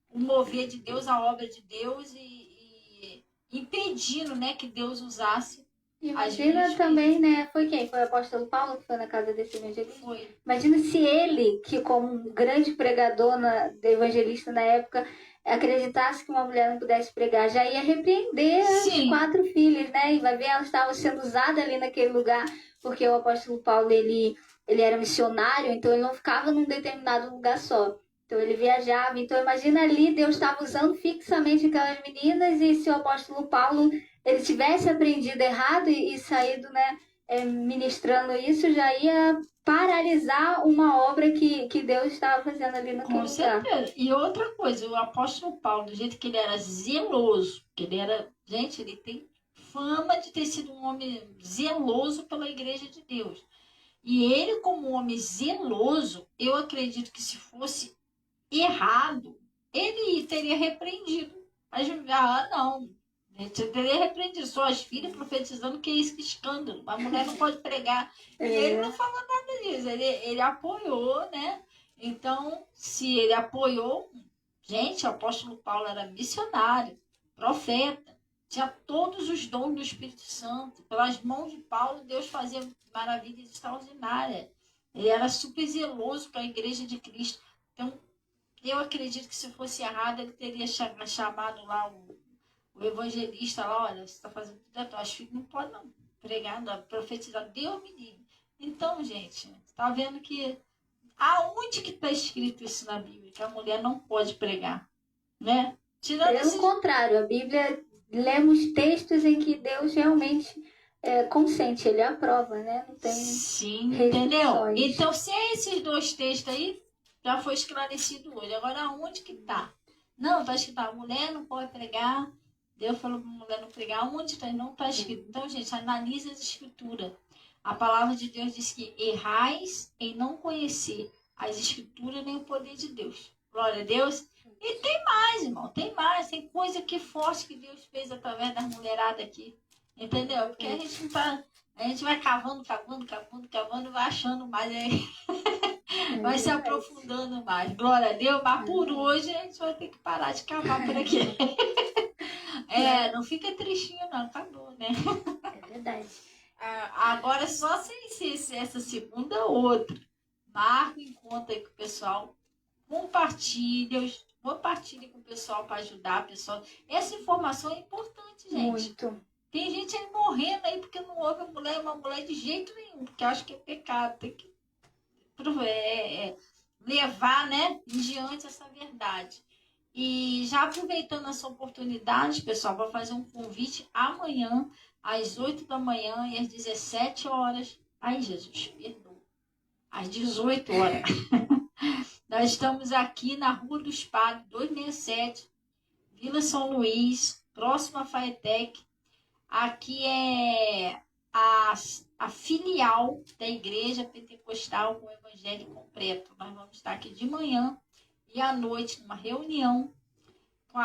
o mover de Deus, a obra de Deus e impedindo, né, que Deus usasse. Imagina também, né? Foi quem? Foi o apóstolo Paulo que foi na casa desse evangelista? Foi. Imagina se ele, que como um grande pregador evangelista na época, acreditasse que uma mulher não pudesse pregar, já ia repreender as 4 filhas, né? E vai ver, elas estavam sendo usadas ali naquele lugar, porque o apóstolo Paulo, ele era missionário, então ele não ficava num determinado lugar só. Então ele viajava. Então imagina ali, Deus estava usando fixamente aquelas meninas, e se o apóstolo Paulo ele tivesse aprendido errado e saído, né, ministrando isso, já ia paralisar uma obra que Deus estava fazendo ali naquele lugar. Com certeza. E outra coisa, o apóstolo Paulo, do jeito que ele era zeloso, que ele era, gente, ele tem fama de ter sido um homem zeloso pela igreja de Deus. E ele, como homem zeloso, eu acredito que se fosse errado, ele teria repreendido. Mas, não. Ele teria repreendido suas filhas profetizando que isso, que escândalo. A mulher não pode pregar. E ele não falou nada disso. Ele apoiou, né? Então, se ele apoiou, gente, o apóstolo Paulo era missionário, profeta, tinha todos os dons do Espírito Santo. Pelas mãos de Paulo, Deus fazia maravilhas extraordinárias. Ele era super zeloso com a igreja de Cristo. Então, eu acredito que se fosse errado, ele teria chamado lá o evangelista lá, olha, você está fazendo tudo errado, acho que não pode não pregar, não, profetizar, Deus me livre. Então, gente, está vendo que aonde que está escrito isso na Bíblia, que a mulher não pode pregar, né? Tirando Pelo esses... contrário, a Bíblia, lemos textos em que Deus realmente consente, ele aprova, né? Não tem Sim, entendeu? restrições. Então, se é esses dois textos aí, já foi esclarecido hoje. Agora, aonde que tá? Não, tá escrito, a mulher não pode pregar. Deus falou para a mulher não pregar. Onde tá? Não está escrito. Então, gente, analise as escrituras. A palavra de Deus diz que errais em não conhecer as escrituras nem o poder de Deus. Glória a Deus. E tem mais, irmão, tem mais. Tem coisa que forte que Deus fez através das mulheradas aqui. Entendeu? Porque a gente não tá... A gente vai cavando, vai achando mais, aí vai se aprofundando mais. Glória a Deus, mas por hoje a gente vai ter que parar de cavar por aqui. Não fica tristinho não, acabou, né? É verdade. Agora só se essa segunda ou outra. Marca em conta aí com o pessoal. Compartilhe com o pessoal para ajudar o pessoal. Essa informação é importante, gente. Muito. Tem gente aí morrendo aí porque não ouve uma mulher de jeito nenhum, porque acha que é pecado. Tem que levar, né, em diante essa verdade. E já aproveitando essa oportunidade, pessoal, vou fazer um convite amanhã, às 8 da manhã e às 17 horas. Ai, Jesus, perdoa. Às 18 horas. Nós estamos aqui na Rua dos Padres, 267, Vila São Luís, próximo à Faetec. Aqui é a filial da Igreja Pentecostal com o Evangelho Completo. Nós vamos estar aqui de manhã e à noite numa reunião com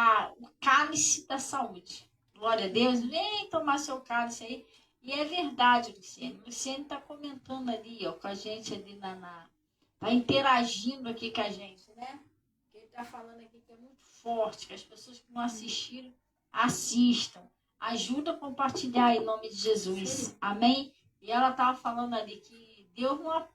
o Cálice da Saúde. Glória a Deus, vem tomar seu cálice aí. E é verdade, Luciane. Luciane está comentando ali, ó, com a gente ali está interagindo aqui com a gente, né? Ele está falando aqui que é muito forte, que as pessoas que não assistiram, assistam. Ajuda a compartilhar em nome de Jesus. Sim. Amém? E ela estava falando ali que Deus não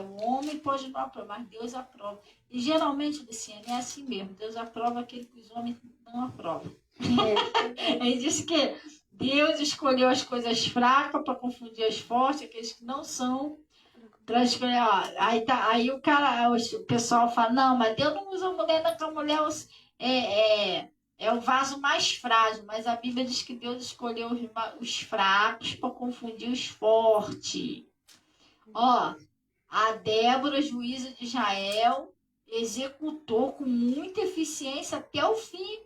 o homem pode não aprovar, mas Deus aprova. E geralmente, Luciana, é assim mesmo. Deus aprova aquele que os homens não aprovam. Ele disse que Deus escolheu as coisas fracas para confundir as fortes, aqueles que não são. Para escolher, aí o pessoal fala, não, mas Deus não usa a mulher, não, que a mulher é o vaso mais frágil, mas a Bíblia diz que Deus escolheu os fracos para confundir os fortes. Ó, a Débora, juíza de Israel, executou com muita eficiência até o fim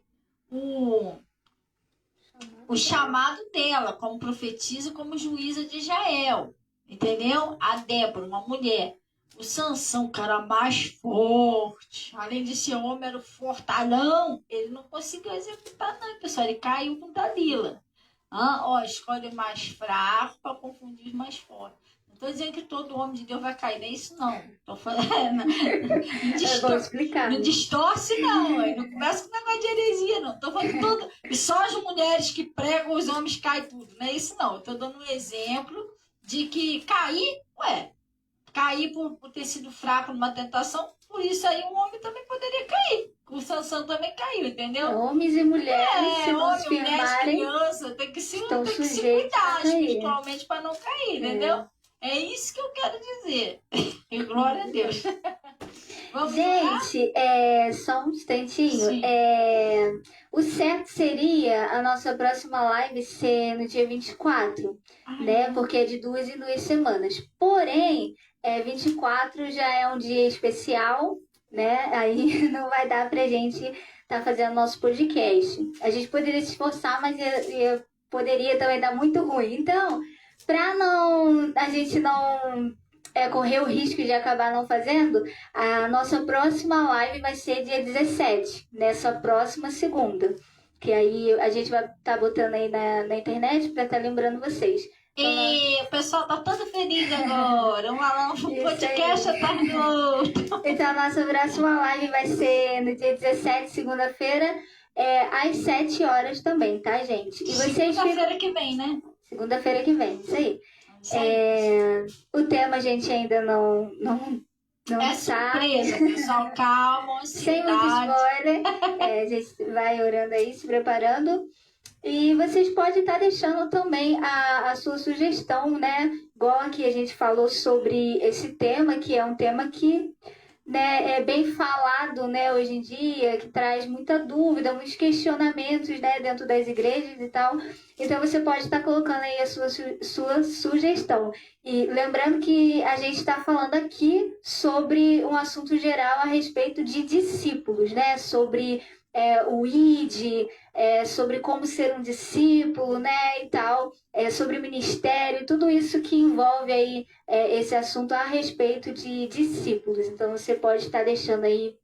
o chamado dela, como profetisa, como juíza de Israel. Entendeu? A Débora, uma mulher. O Sansão, o cara mais forte. Além de ser homem, era o fortalão. Ele não conseguiu executar, não, pessoal. Ele caiu com Dalila. Escolhe o mais fraco para confundir os mais fortes. Não estou dizendo que todo homem de Deus vai cair, não é isso, não. Estou falando. Não distorce, não. Não começa com negócio de heresia, não. Estou falando que só as mulheres que pregam os homens caem tudo. Não é isso, não. Estou dando um exemplo de que cair por ter sido fraco numa tentação, por isso aí um homem também poderia cair. O Sansão também caiu, entendeu? Homens e mulheres, se não se mulheres, crianças, tem que se cuidar espiritualmente para não cair, entendeu? É isso que eu quero dizer. E glória a Deus. Vamos gente, só um instantinho. O certo seria a nossa próxima live ser no dia 24, né? Porque é de 2 em 2 semanas. Porém, 24 já é um dia especial, né? Aí não vai dar pra gente estar fazendo nosso podcast. A gente poderia se esforçar, mas poderia também dar muito ruim. Então, pra a gente não correr o risco de acabar não fazendo, a nossa próxima live vai ser dia 17, nessa próxima segunda. Que aí a gente vai estar botando aí na internet para estar lembrando vocês. E o pessoal tá todo feliz agora. Um podcast atrás do outro. Então a nossa próxima live vai ser no dia 17, segunda-feira, às 7 horas também, tá, gente? E vocês segunda-feira que vem, né? Segunda-feira que vem, isso aí. O tema a gente ainda não sabe. Surpresa, pessoal, calma, sem muito spoiler. A gente vai orando aí, se preparando. E vocês podem estar deixando também a sua sugestão, né? Igual aqui a gente falou sobre esse tema, que é um tema que, né, é bem falado, né, hoje em dia, que traz muita dúvida, muitos questionamentos, né, dentro das igrejas e tal. Então você pode estar colocando aí a sua sugestão. E lembrando que a gente está falando aqui sobre um assunto geral a respeito de discípulos, né? Sobre o ID, sobre como ser um discípulo, né, e tal, sobre ministério, tudo isso que envolve aí esse assunto a respeito de discípulos. Então você pode estar deixando aí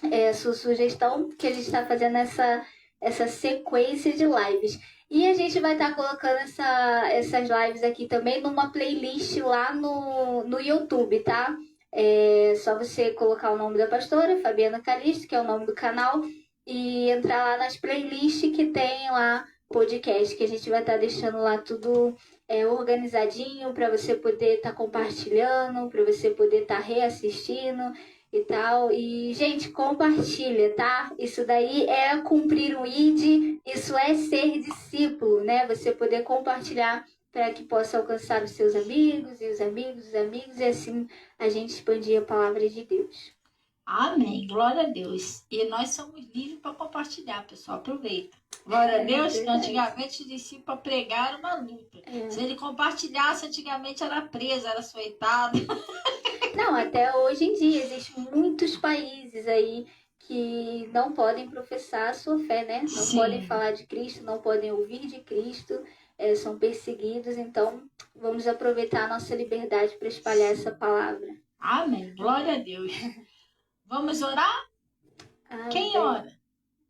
a sua sugestão, que a gente está fazendo essa sequência de lives. E a gente vai estar colocando essas lives aqui também numa playlist lá no YouTube, tá? É só você colocar o nome da pastora, Fabiana Calisto, que é o nome do canal, e entrar lá nas playlists que tem lá podcast, que a gente vai estar deixando lá tudo organizadinho para você poder estar compartilhando, para você poder estar reassistindo e tal. E, gente, compartilha, tá? Isso daí é cumprir um ID, isso é ser discípulo, né? Você poder compartilhar para que possa alcançar os seus amigos e os amigos, e assim a gente expandir a palavra de Deus. Amém, glória a Deus. E nós somos livres para compartilhar, pessoal, aproveita. Glória a Deus, que antigamente os discípulos para pregar era uma luta. Se ele compartilhasse, antigamente era preso, era açoitado. Não, até hoje em dia existem muitos países aí que não podem professar a sua fé, né? Não Sim. podem falar de Cristo, não podem ouvir de Cristo, são perseguidos. Então, vamos aproveitar a nossa liberdade para espalhar essa palavra. Amém, glória a Deus. Vamos orar? Amém. Quem ora?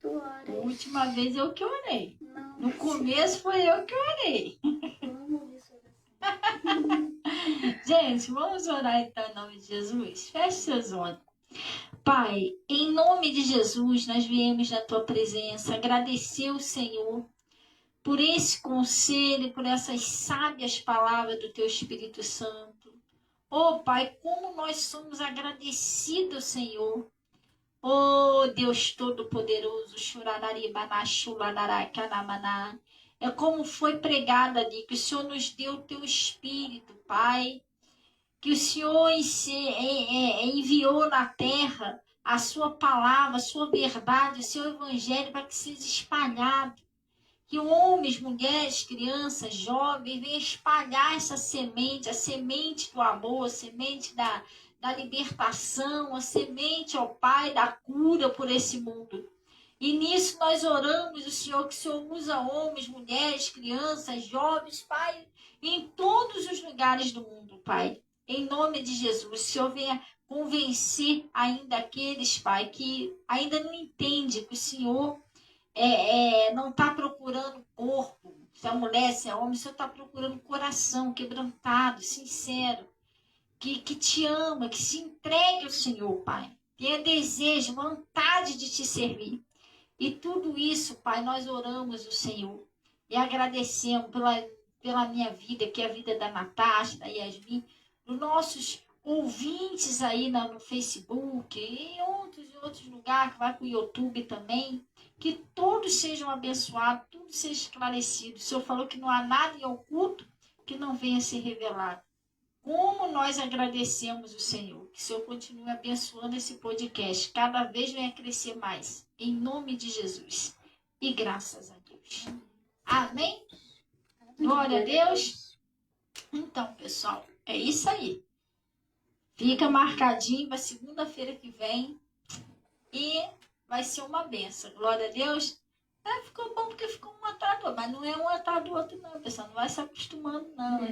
Tu oras. A última vez eu que orei. Não. No começo foi eu que orei. Vamos ouvir sobre Gente, vamos orar então em nome de Jesus? Feche seus olhos. Pai, em nome de Jesus, nós viemos na tua presença agradecer o Senhor por esse conselho, por essas sábias palavras do teu Espírito Santo. Oh, Pai, como nós somos agradecidos, Senhor. Oh, Deus Todo-Poderoso, é como foi pregado ali, que o Senhor nos deu o teu Espírito, Pai, que o Senhor enviou na terra a sua palavra, a sua verdade, o seu evangelho para que seja espalhado. Que homens, mulheres, crianças, jovens venham espalhar essa semente, a semente do amor, a semente da libertação, a semente, ó Pai, da cura por esse mundo. E nisso nós oramos, o Senhor, que o Senhor usa homens, mulheres, crianças, jovens, Pai, em todos os lugares do mundo, Pai. Em nome de Jesus, o Senhor venha convencer ainda aqueles, Pai, que ainda não entendem que o Senhor não está procurando corpo, se é mulher, se é homem, o Senhor está procurando coração quebrantado, sincero, que te ama, que se entregue ao Senhor, Pai. Tenha desejo, vontade de te servir. E tudo isso, Pai, nós oramos o Senhor e agradecemos pela minha vida, que é a vida da Natasha, da Yasmin, dos nossos ouvintes aí no Facebook e em outros lugares, que vai para o YouTube também. Que todos sejam abençoados, tudo seja esclarecido. O Senhor falou que não há nada em oculto que não venha ser revelado. Como nós agradecemos o Senhor. Que o Senhor continue abençoando esse podcast. Cada vez venha crescer mais. Em nome de Jesus. E graças a Deus. Amém? Glória a Deus. Então, pessoal, é isso aí. Fica marcadinho para segunda-feira que vem. E vai ser uma benção. Glória a Deus. Ficou bom porque ficou um atrás do outro. Mas não é um atrás do outro, não, pessoal. Não vai se acostumando, não.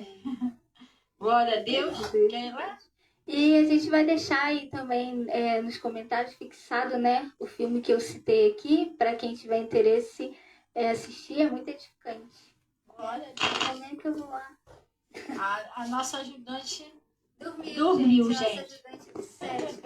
Glória a Deus. Quer ir lá? E a gente vai deixar aí também nos comentários fixado, né? O filme que eu citei aqui. Para quem tiver interesse assistir, é muito edificante. Glória a Deus. Como é que eu vou lá? A nossa ajudante Dormiu, gente. gente. Nossa ajudante de 7,